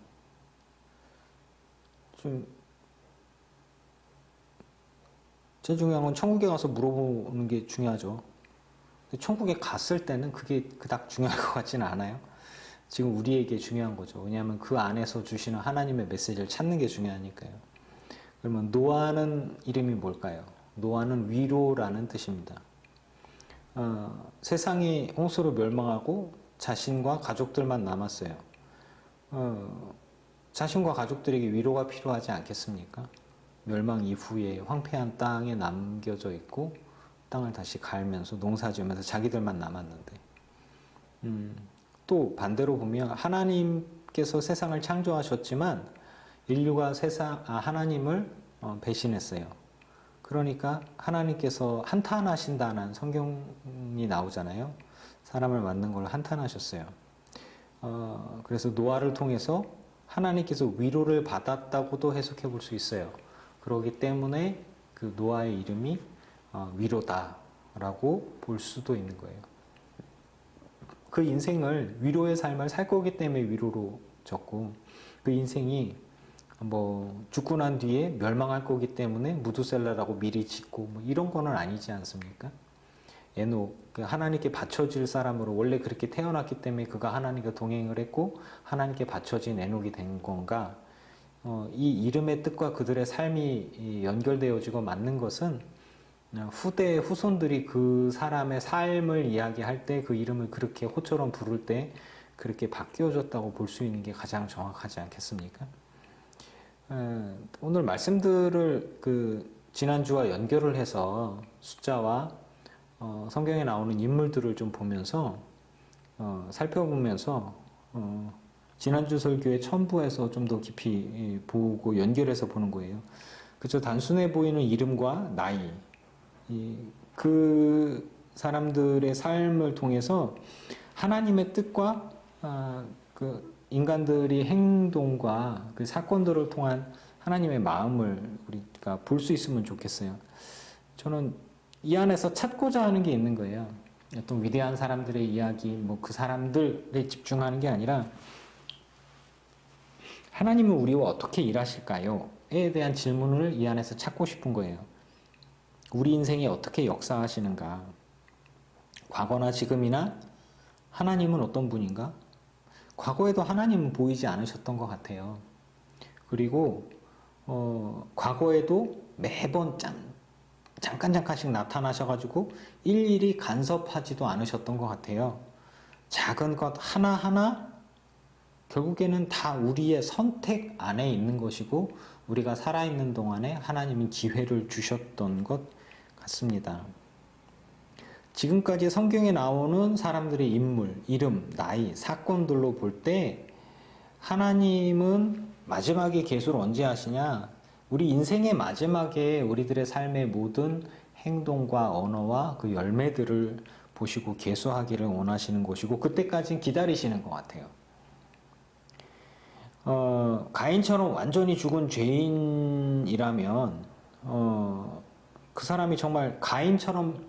좀 제일 중요한 건 천국에 가서 물어보는 게 중요하죠. 근데 천국에 갔을 때는 그게 그닥 중요할 것 같지는 않아요. 지금 우리에게 중요한 거죠. 왜냐하면 그 안에서 주시는 하나님의 메시지를 찾는 게 중요하니까요. 그러면 노아는 이름이 뭘까요? 노아는 위로라는 뜻입니다. 세상이 홍수로 멸망하고 자신과 가족들만 남았어요. 자신과 가족들에게 위로가 필요하지 않겠습니까? 멸망 이후에 황폐한 땅에 남겨져 있고 땅을 다시 갈면서 농사 지으면서 자기들만 남았는데 또 반대로 보면 하나님께서 세상을 창조하셨지만 인류가 하나님을 배신했어요. 그러니까 하나님께서 한탄하신다는 성경이 나오잖아요. 사람을 만든 걸 한탄하셨어요. 그래서 노아를 통해서 하나님께서 위로를 받았다고도 해석해 볼 수 있어요. 그렇기 때문에 그 노아의 이름이 위로다라고 볼 수도 있는 거예요. 그 인생을 위로의 삶을 살 거기 때문에 위로로 적고 그 인생이 뭐 죽고 난 뒤에 멸망할 거기 때문에 무두셀라라고 미리 짓고 뭐 이런 거는 아니지 않습니까? 에녹, 하나님께 바쳐질 사람으로 원래 그렇게 태어났기 때문에 그가 하나님과 동행을 했고 하나님께 바쳐진 에녹이 된 건가? 이 이름의 뜻과 그들의 삶이 연결되어지고 맞는 것은 후손들이 그 사람의 삶을 이야기할 때 그 이름을 그렇게 호처럼 부를 때 그렇게 바뀌어졌다고 볼 수 있는 게 가장 정확하지 않겠습니까? 오늘 말씀들을 지난주와 연결을 해서 숫자와 성경에 나오는 인물들을 좀 보면서 살펴보면서 지난주 설교의 첨부해서 좀 더 깊이 보고 연결해서 보는 거예요. 그렇죠. 단순해 보이는 이름과 나이, 그 사람들의 삶을 통해서 하나님의 뜻과 그 인간들이 행동과 그 사건들을 통한 하나님의 마음을 우리가 볼 수 있으면 좋겠어요. 저는 이 안에서 찾고자 하는 게 있는 거예요. 어떤 위대한 사람들의 이야기, 뭐 그 사람들에 집중하는 게 아니라 하나님은 우리와 어떻게 일하실까요? 에 대한 질문을 이 안에서 찾고 싶은 거예요. 우리 인생에 어떻게 역사하시는가? 과거나 지금이나 하나님은 어떤 분인가? 과거에도 하나님은 보이지 않으셨던 것 같아요. 그리고 과거에도 매번 잠깐씩 나타나셔가지고 일일이 간섭하지도 않으셨던 것 같아요. 작은 것 하나하나 결국에는 다 우리의 선택 안에 있는 것이고 우리가 살아있는 동안에 하나님은 기회를 주셨던 것 같습니다. 지금까지 성경에 나오는 사람들의 인물, 이름, 나이, 사건들로 볼 때 하나님은 마지막에 계수를 언제 하시냐? 우리 인생의 마지막에 우리들의 삶의 모든 행동과 언어와 그 열매들을 보시고 계수하기를 원하시는 것이고 그때까지는 기다리시는 것 같아요. 가인처럼 완전히 죽은 죄인이라면 그 사람이 정말 가인처럼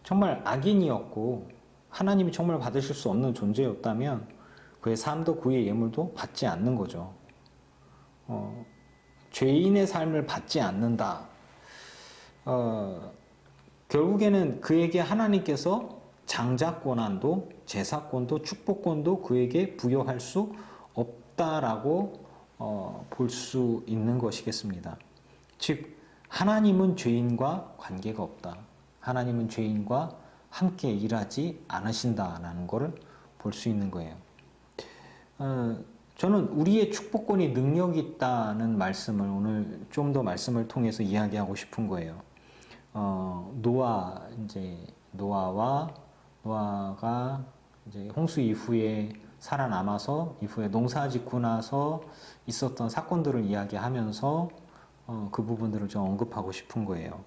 정말 악인이었고 하나님이 정말 받으실 수 없는 존재였다면 그의 삶도 그의 예물도 받지 않는 거죠. 죄인의 삶을 받지 않는다. 결국에는 그에게 하나님께서 장자권한도 제사권도 축복권도 그에게 부여할 수 없다라고 볼 수 있는 것이겠습니다. 즉 하나님은 죄인과 관계가 없다. 하나님은 죄인과 함께 일하지 않으신다라는 것을 볼 수 있는 거예요. 저는 우리의 축복권이 능력이 있다는 말씀을 오늘 좀 더 말씀을 통해서 이야기하고 싶은 거예요. 노아가 이제 홍수 이후에 살아남아서 이후에 농사 짓고 나서 있었던 사건들을 이야기하면서 그 부분들을 좀 언급하고 싶은 거예요.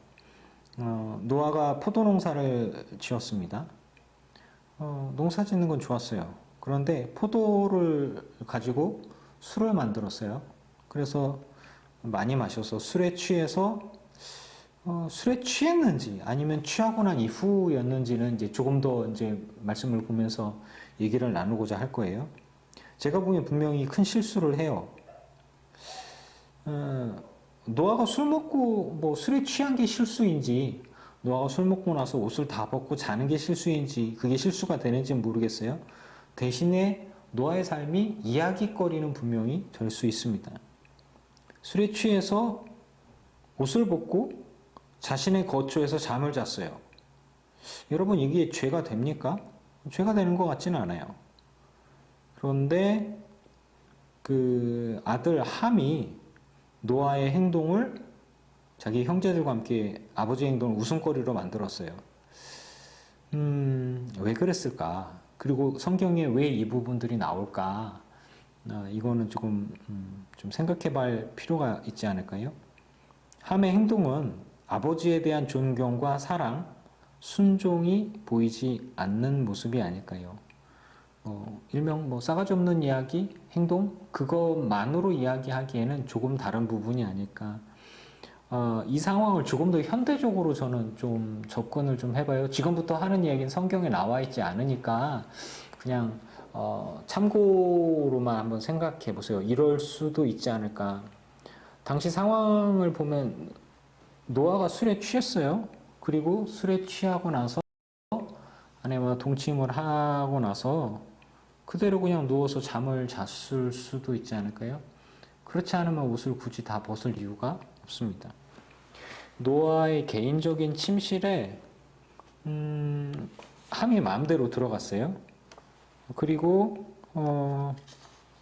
노아가 포도 농사를 지었습니다. 농사 짓는 건 좋았어요. 그런데 포도를 가지고 술을 만들었어요. 그래서 많이 마셔서 술에 취했는지 아니면 취하고 난 이후였는지는 이제 조금 더 이제 말씀을 보면서 얘기를 나누고자 할 거예요. 제가 보기엔 분명히 큰 실수를 해요. 노아가 술 먹고 뭐 술에 취한 게 실수인지 노아가 술 먹고 나서 옷을 다 벗고 자는 게 실수인지 그게 실수가 되는지는 모르겠어요. 대신에 노아의 삶이 이야기거리는 분명히 될 수 있습니다. 술에 취해서 옷을 벗고 자신의 거처에서 잠을 잤어요. 여러분 이게 죄가 됩니까? 죄가 되는 것 같지는 않아요. 그런데 그 아들 함이 노아의 행동을 자기 형제들과 함께 아버지의 행동을 웃음거리로 만들었어요. 왜 그랬을까? 그리고 성경에 왜 이 부분들이 나올까? 이거는 조금 좀 생각해 볼 필요가 있지 않을까요? 함의 행동은 아버지에 대한 존경과 사랑, 순종이 보이지 않는 모습이 아닐까요? 일명 싸가지 없는 이야기, 행동, 그것만으로 이야기하기에는 조금 다른 부분이 아닐까. 이 상황을 조금 더 현대적으로 저는 좀 접근을 좀 해봐요. 지금부터 하는 이야기는 성경에 나와 있지 않으니까 그냥 참고로만 한번 생각해 보세요. 이럴 수도 있지 않을까. 당시 상황을 보면 노아가 술에 취했어요. 그리고 술에 취하고 나서 아내와 동침을 하고 나서 그대로 그냥 누워서 잠을 잤을 수도 있지 않을까요? 그렇지 않으면 옷을 굳이 다 벗을 이유가 없습니다. 노아의 개인적인 침실에 함이 마음대로 들어갔어요. 그리고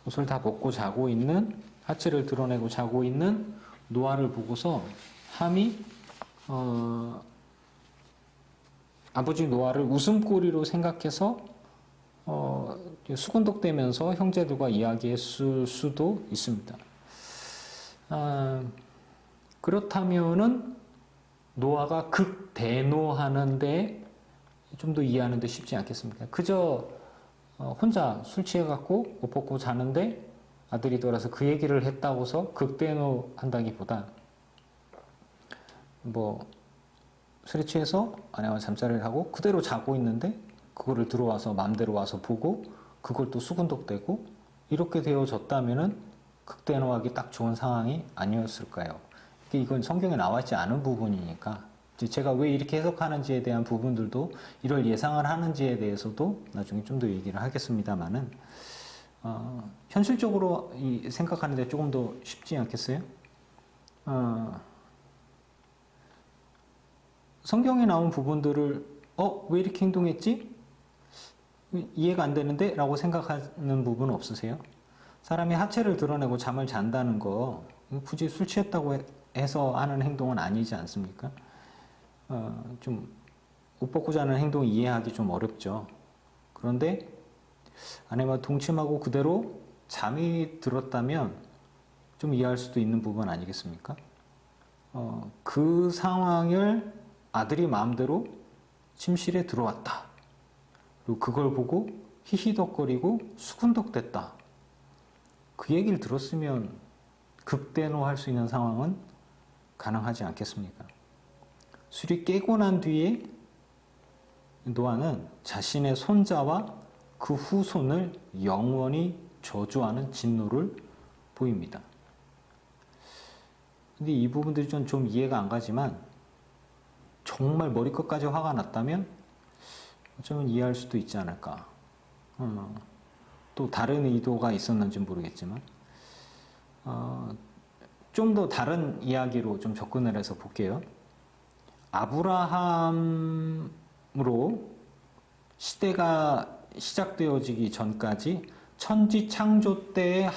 옷을 다 벗고 자고 있는, 하체를 드러내고 자고 있는 노아를 보고서 함이 아버지 노아를 웃음거리로 생각해서 수근덕대면서 형제들과 이야기했을 수도 있습니다. 그렇다면은 노아가 극대노하는데 좀 더 이해하는데 쉽지 않겠습니까? 그저 혼자 술 취해갖고 옷 벗고 자는데 아들이 돌아서 그 얘기를 했다고서 극대노한다기보다 술에 취해서 아내와 잠자리를 하고 그대로 자고 있는데 그거를 들어와서 마음대로 와서 보고 그걸 또 수군덕대고 이렇게 되어졌다면은 극대노하기 딱 좋은 상황이 아니었을까요? 이건 성경에 나와 있지 않은 부분이니까 이제 제가 왜 이렇게 해석하는지에 대한 부분들도 이걸 예상을 하는지에 대해서도 나중에 좀 더 얘기를 하겠습니다만은 현실적으로 생각하는데 조금 더 쉽지 않겠어요? 성경에 나온 부분들을 왜 이렇게 행동했지? 이해가 안 되는데? 라고 생각하는 부분 없으세요? 사람이 하체를 드러내고 잠을 잔다는 거 굳이 술 취했다고 해서 하는 행동은 아니지 않습니까? 좀 옷 벗고 자는 행동 이해하기 좀 어렵죠. 그런데 아내와 동침하고 그대로 잠이 들었다면 좀 이해할 수도 있는 부분 아니겠습니까? 그 상황을 아들이 마음대로 침실에 들어왔다. 그리고 그걸 보고 히히덕거리고 수군덕댔다. 그 얘기를 들었으면 극대노할 수 있는 상황은 가능하지 않겠습니까? 술이 깨고 난 뒤에 노아는 자신의 손자와 그 후손을 영원히 저주하는 진노를 보입니다. 근데 이 부분들이 좀 이해가 안 가지만 정말 머리끝까지 화가 났다면 어쩌면 이해할 수도 있지 않을까. 또 다른 의도가 있었는지 모르겠지만 좀 더 다른 이야기로 좀 접근을 해서 볼게요. 아브라함으로 시대가 시작되어지기 전까지 천지 창조 때의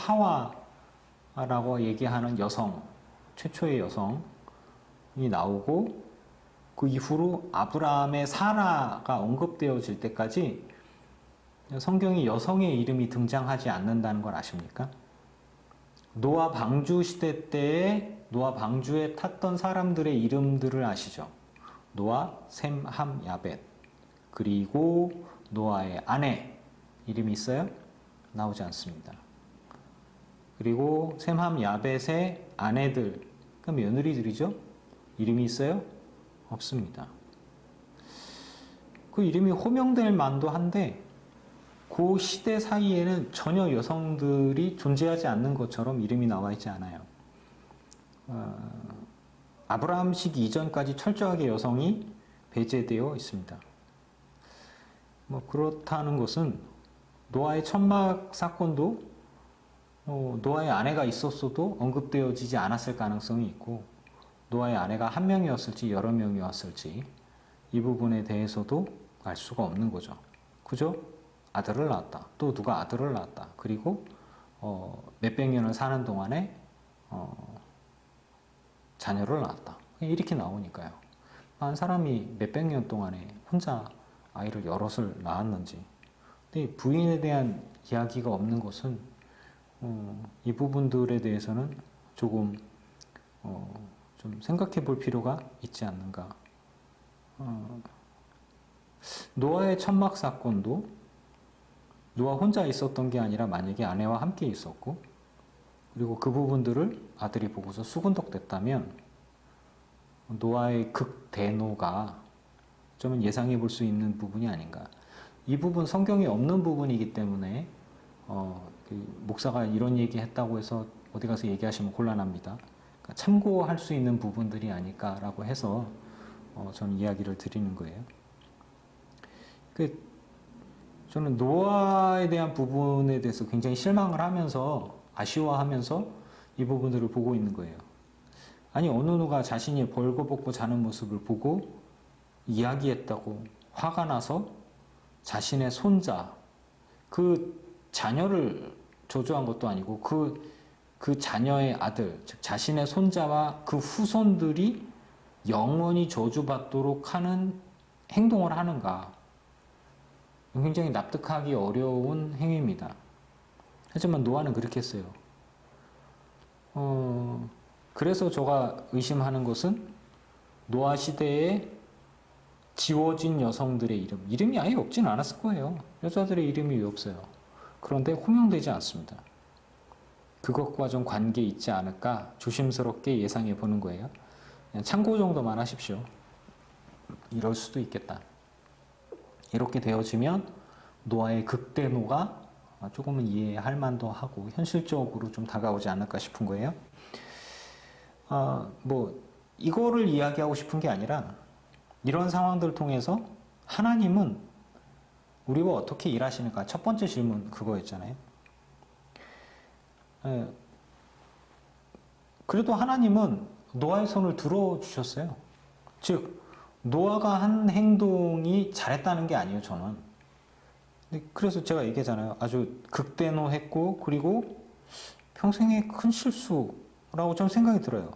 하와라고 얘기하는 여성, 최초의 여성이 나오고 그 이후로 아브라함의 사라가 언급되어질 때까지 성경에 여성의 이름이 등장하지 않는다는 걸 아십니까? 노아 방주 시대 때에 노아 방주에 탔던 사람들의 이름들을 아시죠? 노아, 셈, 함, 야벳. 그리고 노아의 아내 이름이 있어요? 나오지 않습니다. 그리고 셈, 함, 야벳의 아내들, 그러니까 며느리들이죠? 이름이 있어요? 없습니다. 그 이름이 호명될 만도 한데 그 시대 사이에는 전혀 여성들이 존재하지 않는 것처럼 이름이 나와 있지 않아요. 아브라함 시기 이전까지 철저하게 여성이 배제되어 있습니다. 그렇다는 것은 노아의 천막 사건도 노아의 아내가 있었어도 언급되어지지 않았을 가능성이 있고 노아의 아내가 한 명이었을지 여러 명이었을지 이 부분에 대해서도 알 수가 없는 거죠. 그죠? 아들을 낳았다. 또 누가 아들을 낳았다. 그리고 몇백 년을 사는 동안에 자녀를 낳았다. 이렇게 나오니까요. 한 사람이 몇백 년 동안에 혼자 아이를 여럿을 낳았는지. 근데 부인에 대한 이야기가 없는 것은 이 부분들에 대해서는 조금 좀 생각해 볼 필요가 있지 않는가. 노아의 천막 사건도 노아 혼자 있었던 게 아니라 만약에 아내와 함께 있었고 그리고 그 부분들을 아들이 보고서 수군덕댔다면 노아의 극대노가 좀 예상해 볼 수 있는 부분이 아닌가. 이 부분 성경에 없는 부분이기 때문에 목사가 이런 얘기 했다고 해서 어디 가서 얘기하시면 곤란합니다. 그러니까 참고할 수 있는 부분들이 아닐까라고 해서 저는 이야기를 드리는 거예요. 저는 노아에 대한 부분에 대해서 굉장히 실망을 하면서 아쉬워하면서 이 부분들을 보고 있는 거예요. 아니 어느 누가 자신이 벌거벗고 자는 모습을 보고 이야기했다고 화가 나서 자신의 손자, 그 자녀를 저주한 것도 아니고 그 자녀의 아들, 즉 자신의 손자와 그 후손들이 영원히 저주받도록 하는 행동을 하는가. 굉장히 납득하기 어려운 행위입니다. 하지만 노아는 그렇게 했어요. 그래서 제가 의심하는 것은 노아 시대에 지워진 여성들의 이름이 아예 없진 않았을 거예요. 여자들의 이름이 왜 없어요? 그런데 호명되지 않습니다. 그것과 좀 관계 있지 않을까 조심스럽게 예상해 보는 거예요. 그냥 참고 정도만 하십시오. 이럴 수도 있겠다. 이렇게 되어지면 노아의 극대노가 조금은 이해할 만도 하고 현실적으로 좀 다가오지 않을까 싶은 거예요. 뭐 이거를 이야기하고 싶은 게 아니라 이런 상황들을 통해서 하나님은 우리와 어떻게 일하시는가? 첫 번째 질문 그거였잖아요. 그래도 하나님은 노아의 손을 들어주셨어요. 즉 노아가 한 행동이 잘했다는 게 아니에요, 저는. 그래서 제가 얘기하잖아요. 아주 극대노했고 그리고 평생의 큰 실수라고 좀 생각이 들어요.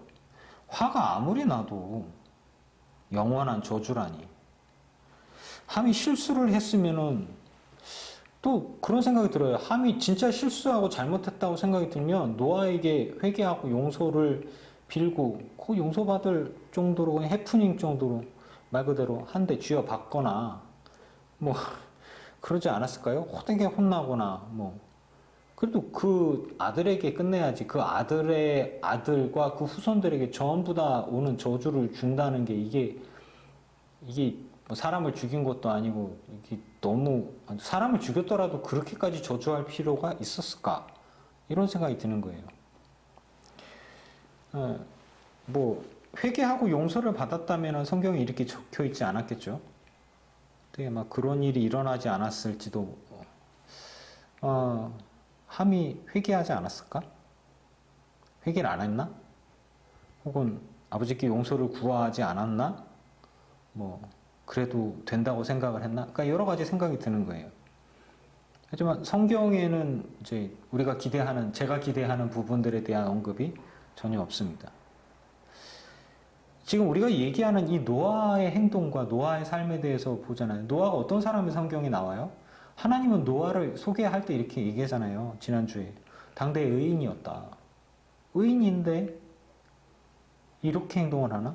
화가 아무리 나도 영원한 저주라니. 함이 실수를 했으면은 또 그런 생각이 들어요. 함이 진짜 실수하고 잘못했다고 생각이 들면 노아에게 회개하고 용서를 빌고 그 용서받을 정도로 그냥 해프닝 정도로 말 그대로 한 대 쥐어 받거나 뭐 그러지 않았을까요? 호되게 혼나거나 뭐 그래도 그 아들에게 끝내야지. 그 아들의 아들과 그 후손들에게 전부 다 오는 저주를 준다는 게 이게 뭐 사람을 죽인 것도 아니고 이게 너무 사람을 죽였더라도 그렇게까지 저주할 필요가 있었을까? 이런 생각이 드는 거예요. 뭐 회개하고 용서를 받았다면 성경에 이렇게 적혀 있지 않았겠죠. 되게 막 그런 일이 일어나지 않았을지도. 함이 회개하지 않았을까? 회개를 안 했나? 혹은 아버지께 용서를 구하지 않았나? 뭐 그래도 된다고 생각을 했나? 그러니까 여러 가지 생각이 드는 거예요. 하지만 성경에는 이제 제가 기대하는 부분들에 대한 언급이 전혀 없습니다. 지금 우리가 얘기하는 이 노아의 행동과 노아의 삶에 대해서 보잖아요. 노아가 어떤 사람이 성경에 나와요? 하나님은 노아를 소개할 때 이렇게 얘기하잖아요. 지난주에. 당대 의인이었다. 의인인데 이렇게 행동을 하나?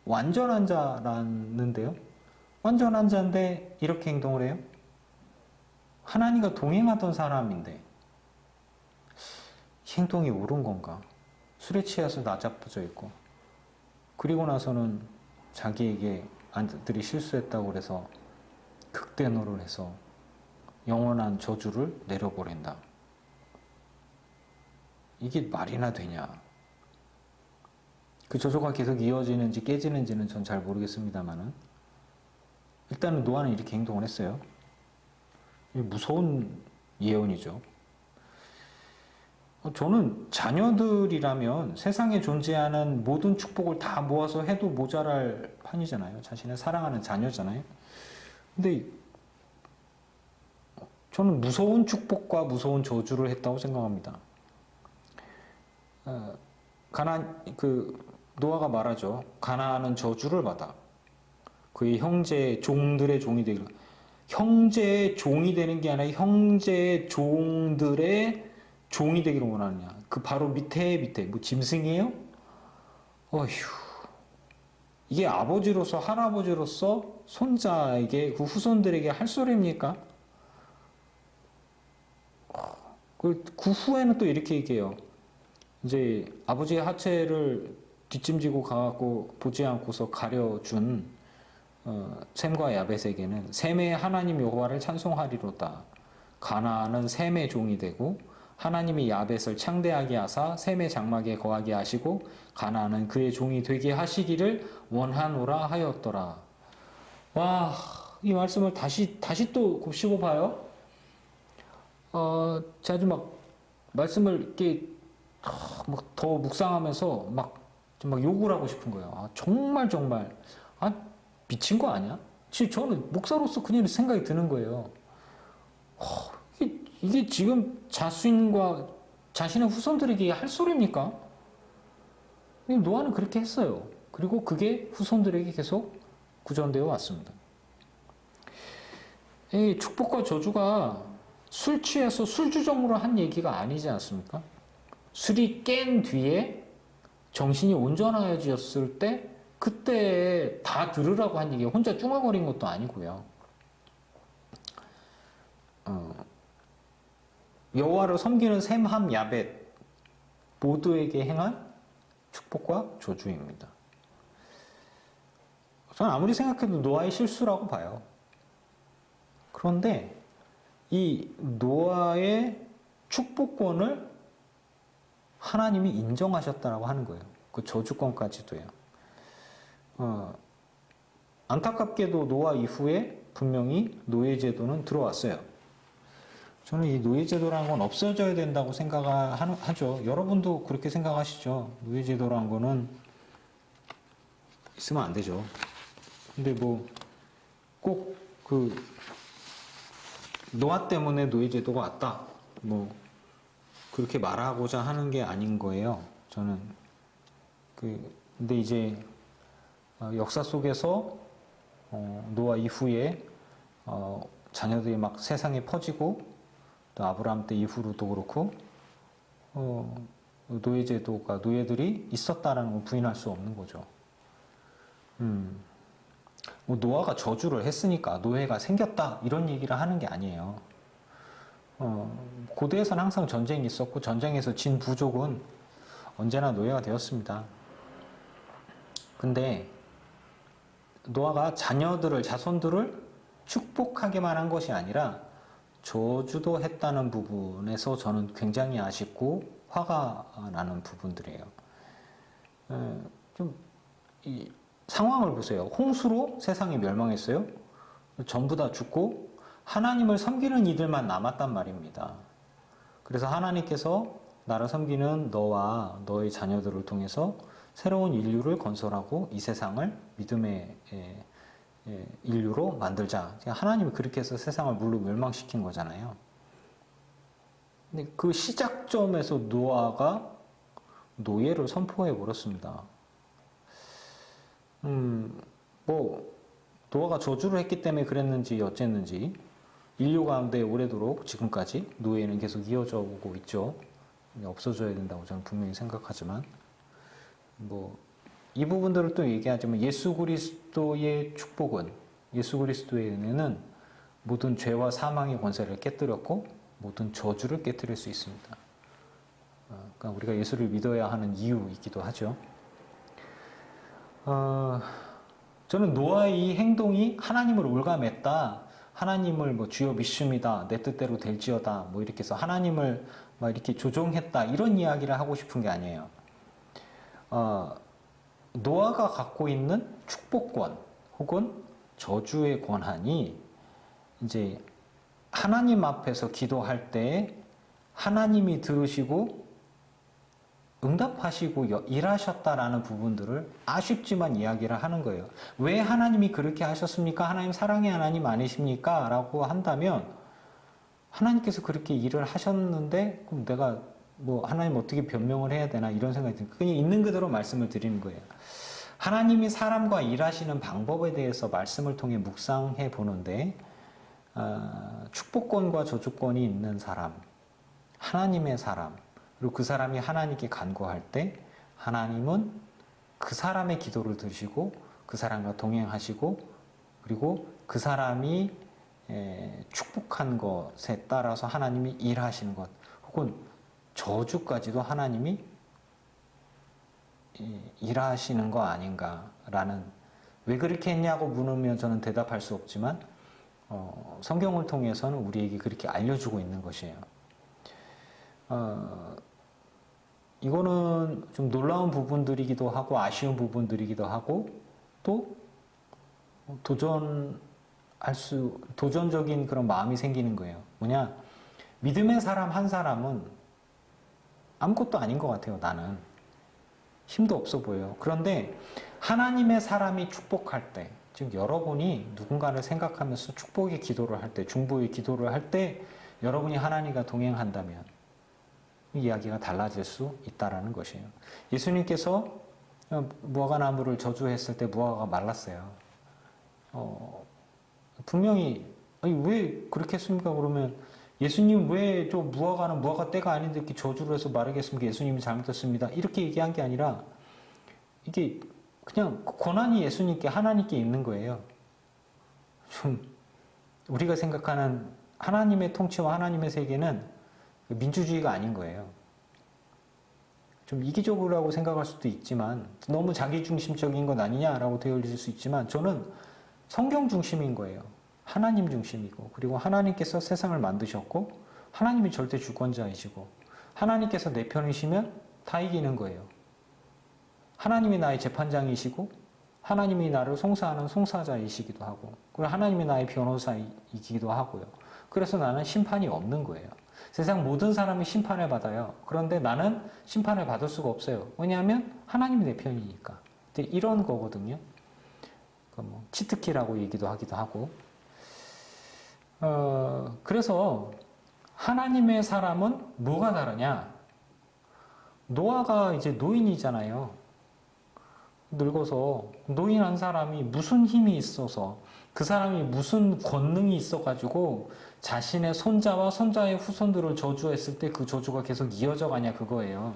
완전한 자라는데요. 완전한 자인데 이렇게 행동을 해요? 하나님과 동행하던 사람인데 행동이 옳은 건가? 술에 취해서 나자빠져 있고 그리고 나서는 자기에게 아들이 실수했다고 그래서 극대노를 해서 영원한 저주를 내려버린다. 이게 말이나 되냐? 그 저주가 계속 이어지는지 깨지는지는 전 잘 모르겠습니다만은 일단은 노아는 이렇게 행동을 했어요. 무서운 예언이죠. 저는 자녀들이라면 세상에 존재하는 모든 축복을 다 모아서 해도 모자랄 판이잖아요. 자신을 사랑하는 자녀잖아요. 근데 저는 무서운 축복과 무서운 저주를 했다고 생각합니다. 노아가 말하죠. 가나안은 저주를 받아. 그의 형제의 종들의 종이 되기를. 형제의 종이 되는 게 아니라 형제의 종들의 종이 되기를 원하느냐. 그 바로 밑에 뭐 짐승이에요? 어휴. 이게 아버지로서 할아버지로서 손자에게 그 후손들에게 할 소리입니까? 그 후에는 또 이렇게 얘기해요. 이제 아버지의 하체를 뒷짐지고 가갖고 보지 않고서 가려준 셈과 야벳에게는 셈의 하나님 여호와를 찬송하리로다. 가나안은 셈의 종이 되고 하나님이 야벳을 창대하게 하사 셈의 장막에 거하게 하시고 가나안은 그의 종이 되게 하시기를 원하노라 하였더라. 와, 이 말씀을 다시 또 곱씹어 봐요. 제가 좀 막 말씀을 이렇게 더 묵상하면서 막 욕을 하고 싶은 거예요. 정말 미친 거 아니야? 저는 목사로서 그냥 생각이 드는 거예요. 이게 지금 자신과 자신의 후손들에게 할 소리입니까? 노아는 그렇게 했어요. 그리고 그게 후손들에게 계속 구전되어 왔습니다. 이 축복과 저주가 술 취해서 술주정으로 한 얘기가 아니지 않습니까? 술이 깬 뒤에 정신이 온전해졌을 때 그때 다 들으라고 한 얘기예요. 혼자 뚱얼거린 것도 아니고요. 여호와를 섬기는 셈, 함, 야벳 모두에게 행한 축복과 저주입니다. 저는 아무리 생각해도 노아의 실수라고 봐요. 그런데 이 노아의 축복권을 하나님이 인정하셨다라고 하는 거예요. 그 저주권까지도요. 안타깝게도 노아 이후에 분명히 노예제도는 들어왔어요. 저는 이 노예제도라는 건 없어져야 된다고 생각하죠. 여러분도 그렇게 생각하시죠. 노예제도라는 거는 있으면 안 되죠. 근데 뭐 꼭 그 노아 때문에 노예제도가 왔다. 뭐 그렇게 말하고자 하는 게 아닌 거예요. 저는 근데 이제 역사 속에서 노아 이후에 자녀들이 막 세상에 퍼지고 또 아브라함 때 이후로도 그렇고 노예제도가 노예들이 있었다라는 건 부인할 수 없는 거죠. 뭐 노아가 저주를 했으니까 노예가 생겼다 이런 얘기를 하는 게 아니에요. 고대에서는 항상 전쟁이 있었고 전쟁에서 진 부족은 언제나 노예가 되었습니다. 근데 노아가 자손들을 축복하게만 한 것이 아니라 저주도 했다는 부분에서 저는 굉장히 아쉽고 화가 나는 부분들이에요. 이 상황을 보세요. 홍수로 세상이 멸망했어요. 전부 다 죽고 하나님을 섬기는 이들만 남았단 말입니다. 그래서 하나님께서 나를 섬기는 너와 너의 자녀들을 통해서 새로운 인류를 건설하고 이 세상을 믿음의 인류로 만들자. 하나님이 그렇게 해서 세상을 물로 멸망시킨 거잖아요. 근데 그 시작점에서 노아가 노예를 선포해 버렸습니다. 뭐 노아가 저주를 했기 때문에 그랬는지 어쨌는지 인류 가운데 오래도록 지금까지 노예는 계속 이어져 오고 있죠. 없어져야 된다고 저는 분명히 생각하지만 뭐 이 부분들을 또 얘기하자면 예수 그리스도의 축복은 예수 그리스도의 은혜는 모든 죄와 사망의 권세를 깨뜨렸고 모든 저주를 깨뜨릴 수 있습니다. 그러니까 우리가 예수를 믿어야 하는 이유이기도 하죠. 저는 노아의 이 행동이 하나님을 올가맸다. 하나님을 뭐 주여 믿습니다. 내 뜻대로 될지어다. 뭐 이렇게 해서 하나님을 막 이렇게 조종했다. 이런 이야기를 하고 싶은 게 아니에요. 노아가 갖고 있는 축복권 혹은 저주의 권한이 이제 하나님 앞에서 기도할 때 하나님이 들으시고 응답하시고 일하셨다라는 부분들을 아쉽지만 이야기를 하는 거예요. 왜 하나님이 그렇게 하셨습니까? 하나님 사랑의 하나님 아니십니까? 라고 한다면 하나님께서 그렇게 일을 하셨는데 그럼 내가 뭐 하나님 어떻게 변명을 해야 되나 이런 생각이 듭니다. 그냥 있는 그대로 말씀을 드리는 거예요. 하나님이 사람과 일하시는 방법에 대해서 말씀을 통해 묵상해 보는데 축복권과 저주권이 있는 사람, 하나님의 사람, 그리고 그 사람이 하나님께 간구할 때 하나님은 그 사람의 기도를 들으시고 그 사람과 동행하시고 그리고 그 사람이 축복한 것에 따라서 하나님이 일하시는 것 혹은 저주까지도 하나님이 일하시는 거 아닌가라는 왜 그렇게 했냐고 물으면 저는 대답할 수 없지만 성경을 통해서는 우리에게 그렇게 알려주고 있는 것이에요. 이거는 좀 놀라운 부분들이기도 하고 아쉬운 부분들이기도 하고 또 도전적인 그런 마음이 생기는 거예요. 뭐냐? 믿음의 사람 한 사람은 아무것도 아닌 것 같아요, 나는. 힘도 없어 보여요. 그런데 하나님의 사람이 축복할 때, 즉 여러분이 누군가를 생각하면서 축복의 기도를 할 때, 중보의 기도를 할 때 여러분이 하나님과 동행한다면 이야기가 달라질 수 있다라는 것이에요. 예수님께서 무화과 나무를 저주했을 때 무화과가 말랐어요. 분명히 아니, 왜 그렇게 했습니까? 그러면 예수님 왜 저 무화과는 무화과 때가 아닌데 이렇게 저주를 해서 마르겠습니까? 예수님이 잘못했습니다. 이렇게 얘기한 게 아니라 이게 그냥 권한이 예수님께 하나님께 있는 거예요. 좀 우리가 생각하는 하나님의 통치와 하나님의 세계는 민주주의가 아닌 거예요. 좀 이기적으로라고 생각할 수도 있지만 너무 자기중심적인 것 아니냐라고 되어질 수 있지만 저는 성경 중심인 거예요. 하나님 중심이고, 그리고 하나님께서 세상을 만드셨고, 하나님이 절대 주권자이시고, 하나님께서 내 편이시면 다 이기는 거예요. 하나님이 나의 재판장이시고, 하나님이 나를 송사하는 송사자이시기도 하고, 그리고 하나님이 나의 변호사이기도 하고요. 그래서 나는 심판이 없는 거예요. 세상 모든 사람이 심판을 받아요. 그런데 나는 심판을 받을 수가 없어요. 왜냐하면 하나님이 내 편이니까. 이런 거거든요. 뭐 치트키라고 얘기도 하기도 하고. 그래서 하나님의 사람은 뭐가 다르냐? 노아가 이제 노인이잖아요. 늙어서 노인한 사람이 무슨 힘이 있어서, 그 사람이 무슨 권능이 있어가지고 자신의 손자와 손자의 후손들을 저주했을 때 그 저주가 계속 이어져 가냐, 그거예요.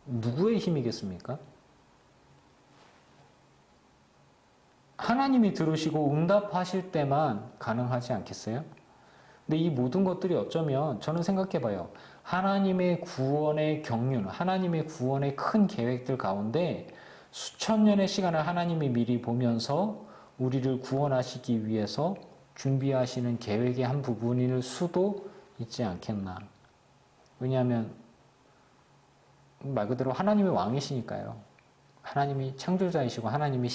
누구의 힘이겠습니까? 하나님이 들으시고 응답하실 때만 가능하지 않겠어요? 근데 이 모든 것들이 어쩌면 저는 생각해봐요. 하나님의 구원의 경륜, 하나님의 구원의 큰 계획들 가운데 수천 년의 시간을 하나님이 미리 보면서 우리를 구원하시기 위해서 준비하시는 계획의 한 부분일 수도 있지 않겠나. 왜냐하면 말 그대로 하나님의 왕이시니까요. 하나님이 창조자이시고 하나님이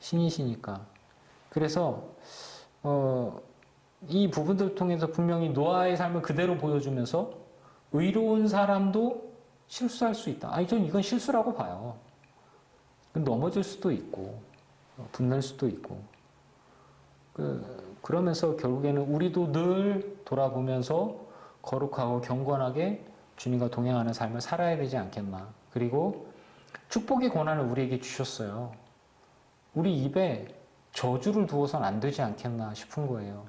신이시니까. 그래서 이 부분들을 통해서 분명히 노아의 삶을 그대로 보여주면서 의로운 사람도 실수할 수 있다. 아니, 전 이건 실수라고 봐요. 넘어질 수도 있고 분날 수도 있고 그러면서 결국에는 우리도 늘 돌아보면서 거룩하고 경건하게 주님과 동행하는 삶을 살아야 되지 않겠나. 그리고 축복의 권한을 우리에게 주셨어요. 우리 입에 저주를 두어서는 안 되지 않겠나 싶은 거예요.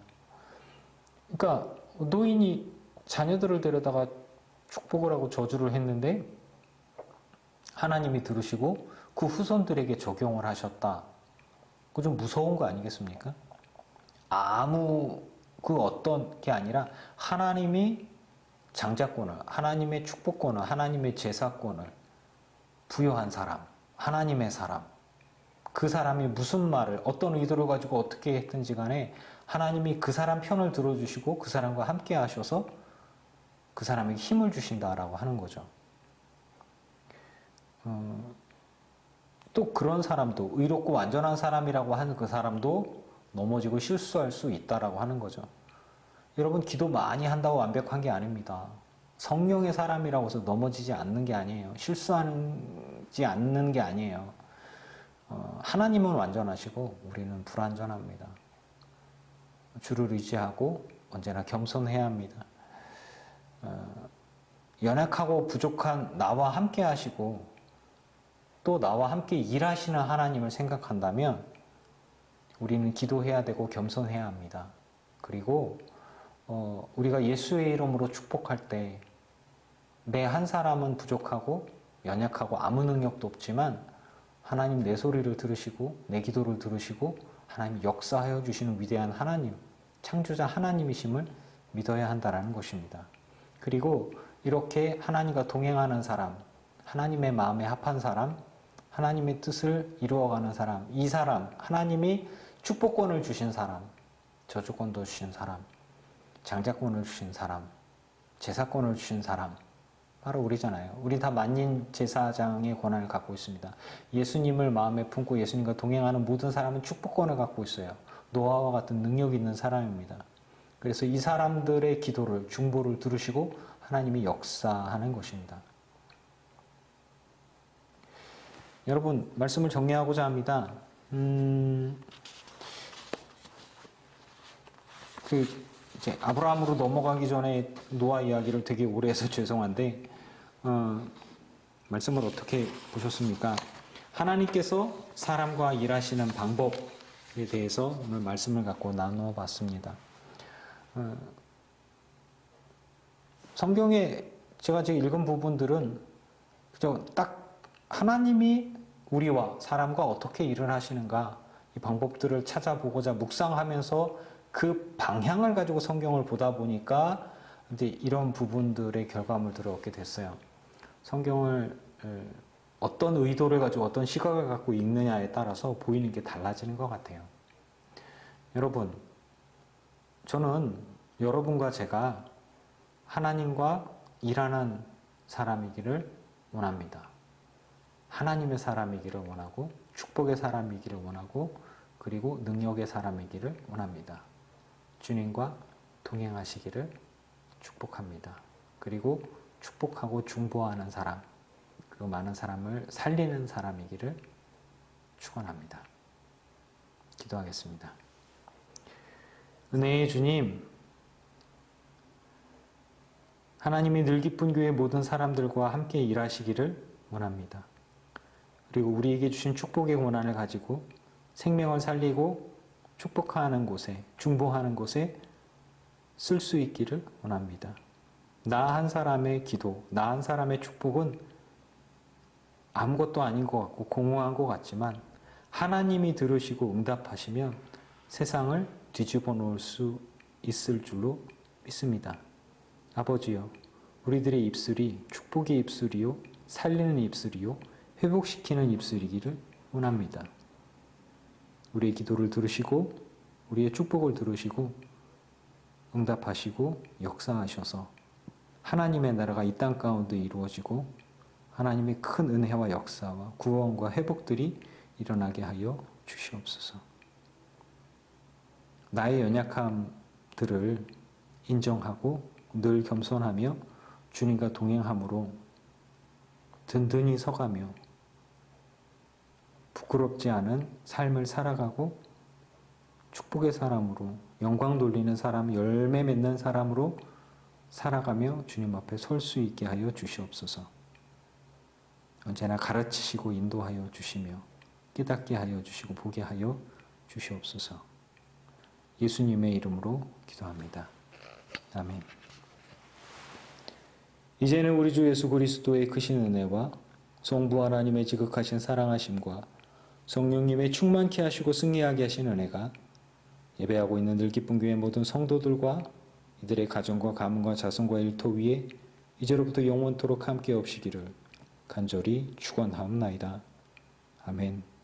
그러니까 노인이 자녀들을 데려다가 축복을 하고 저주를 했는데 하나님이 들으시고 그 후손들에게 적용을 하셨다. 그거 좀 무서운 거 아니겠습니까? 그 어떤 게 아니라 하나님이 장자권을, 하나님의 축복권을, 하나님의 제사권을 부여한 사람, 하나님의 사람, 그 사람이 무슨 말을, 어떤 의도를 가지고 어떻게 했든지 간에 하나님이 그 사람 편을 들어주시고 그 사람과 함께 하셔서 그 사람에게 힘을 주신다라고 하는 거죠. 또 그런 사람도, 의롭고 완전한 사람이라고 하는 그 사람도 넘어지고 실수할 수 있다라고 하는 거죠. 여러분, 기도 많이 한다고 완벽한 게 아닙니다. 성령의 사람이라고 해서 넘어지지 않는 게 아니에요. 실수하지 않는 게 아니에요. 하나님은 완전하시고 우리는 불완전합니다. 주를 의지하고 언제나 겸손해야 합니다. 연약하고 부족한 나와 함께 하시고 또 나와 함께 일하시는 하나님을 생각한다면 우리는 기도해야 되고 겸손해야 합니다. 그리고 우리가 예수의 이름으로 축복할 때 내 한 사람은 부족하고 연약하고 아무 능력도 없지만 하나님 내 소리를 들으시고 내 기도를 들으시고 하나님 역사하여 주시는 위대한 하나님, 창조자 하나님이심을 믿어야 한다는 것입니다. 그리고 이렇게 하나님과 동행하는 사람, 하나님의 마음에 합한 사람, 하나님의 뜻을 이루어가는 사람, 이 사람, 하나님이 축복권을 주신 사람, 저주권도 주신 사람, 장자권을 주신 사람, 제사권을 주신 사람, 바로 우리잖아요. 우리 다 만인 제사장의 권한을 갖고 있습니다. 예수님을 마음에 품고 예수님과 동행하는 모든 사람은 축복권을 갖고 있어요. 노아와 같은 능력 있는 사람입니다. 그래서 이 사람들의 기도를, 중보를 들으시고 하나님이 역사하는 것입니다. 여러분, 말씀을 정리하고자 합니다. 이제 아브라함으로 넘어가기 전에 노아 이야기를 되게 오래 해서 죄송한데, 말씀을 어떻게 보셨습니까? 하나님께서 사람과 일하시는 방법에 대해서 오늘 말씀을 갖고 나누어 봤습니다. 성경에 제가 지금 읽은 부분들은 그저 딱 하나님이 우리와 사람과 어떻게 일을 하시는가 이 방법들을 찾아보고자 묵상하면서 그 방향을 가지고 성경을 보다 보니까 이제 이런 부분들의 결과물들을 얻게 됐어요. 성경을 어떤 의도를 가지고 어떤 시각을 갖고 읽느냐에 따라서 보이는 게 달라지는 것 같아요. 여러분, 저는 여러분과 제가 하나님과 일하는 사람이기를 원합니다. 하나님의 사람이기를 원하고 축복의 사람이기를 원하고 그리고 능력의 사람이기를 원합니다. 주님과 동행하시기를 축복합니다. 그리고 축복하고 중보하는 사람, 그리고 많은 사람을 살리는 사람이기를 축원합니다. 기도하겠습니다. 은혜의 주님, 하나님이 늘 기쁜 교회 모든 사람들과 함께 일하시기를 원합니다. 그리고 우리에게 주신 축복의 권한을 가지고 생명을 살리고 축복하는 곳에, 중보하는 곳에 쓸 수 있기를 원합니다. 나 한 사람의 기도, 나 한 사람의 축복은 아무것도 아닌 것 같고 공허한 것 같지만 하나님이 들으시고 응답하시면 세상을 뒤집어 놓을 수 있을 줄로 믿습니다. 아버지여, 우리들의 입술이 축복의 입술이요, 살리는 입술이요, 회복시키는 입술이기를 원합니다. 우리의 기도를 들으시고 우리의 축복을 들으시고 응답하시고 역사하셔서 하나님의 나라가 이 땅 가운데 이루어지고 하나님의 큰 은혜와 역사와 구원과 회복들이 일어나게 하여 주시옵소서. 나의 연약함들을 인정하고 늘 겸손하며 주님과 동행함으로 든든히 서가며 부끄럽지 않은 삶을 살아가고 축복의 사람으로 영광 돌리는 사람, 열매 맺는 사람으로 살아가며 주님 앞에 설 수 있게 하여 주시옵소서. 언제나 가르치시고 인도하여 주시며 깨닫게 하여 주시고 보게 하여 주시옵소서. 예수님의 이름으로 기도합니다. 아멘. 이제는 우리 주 예수 그리스도의 크신 은혜와 성부 하나님의 지극하신 사랑하심과 성령님의 충만케 하시고 승리하게 하신 은혜가 예배하고 있는 늘 기쁜 교회 모든 성도들과 이들의 가정과 가문과 자손과 일터 위에 이제로부터 영원토록 함께 없시기를 간절히 축원하옵나이다. 아멘.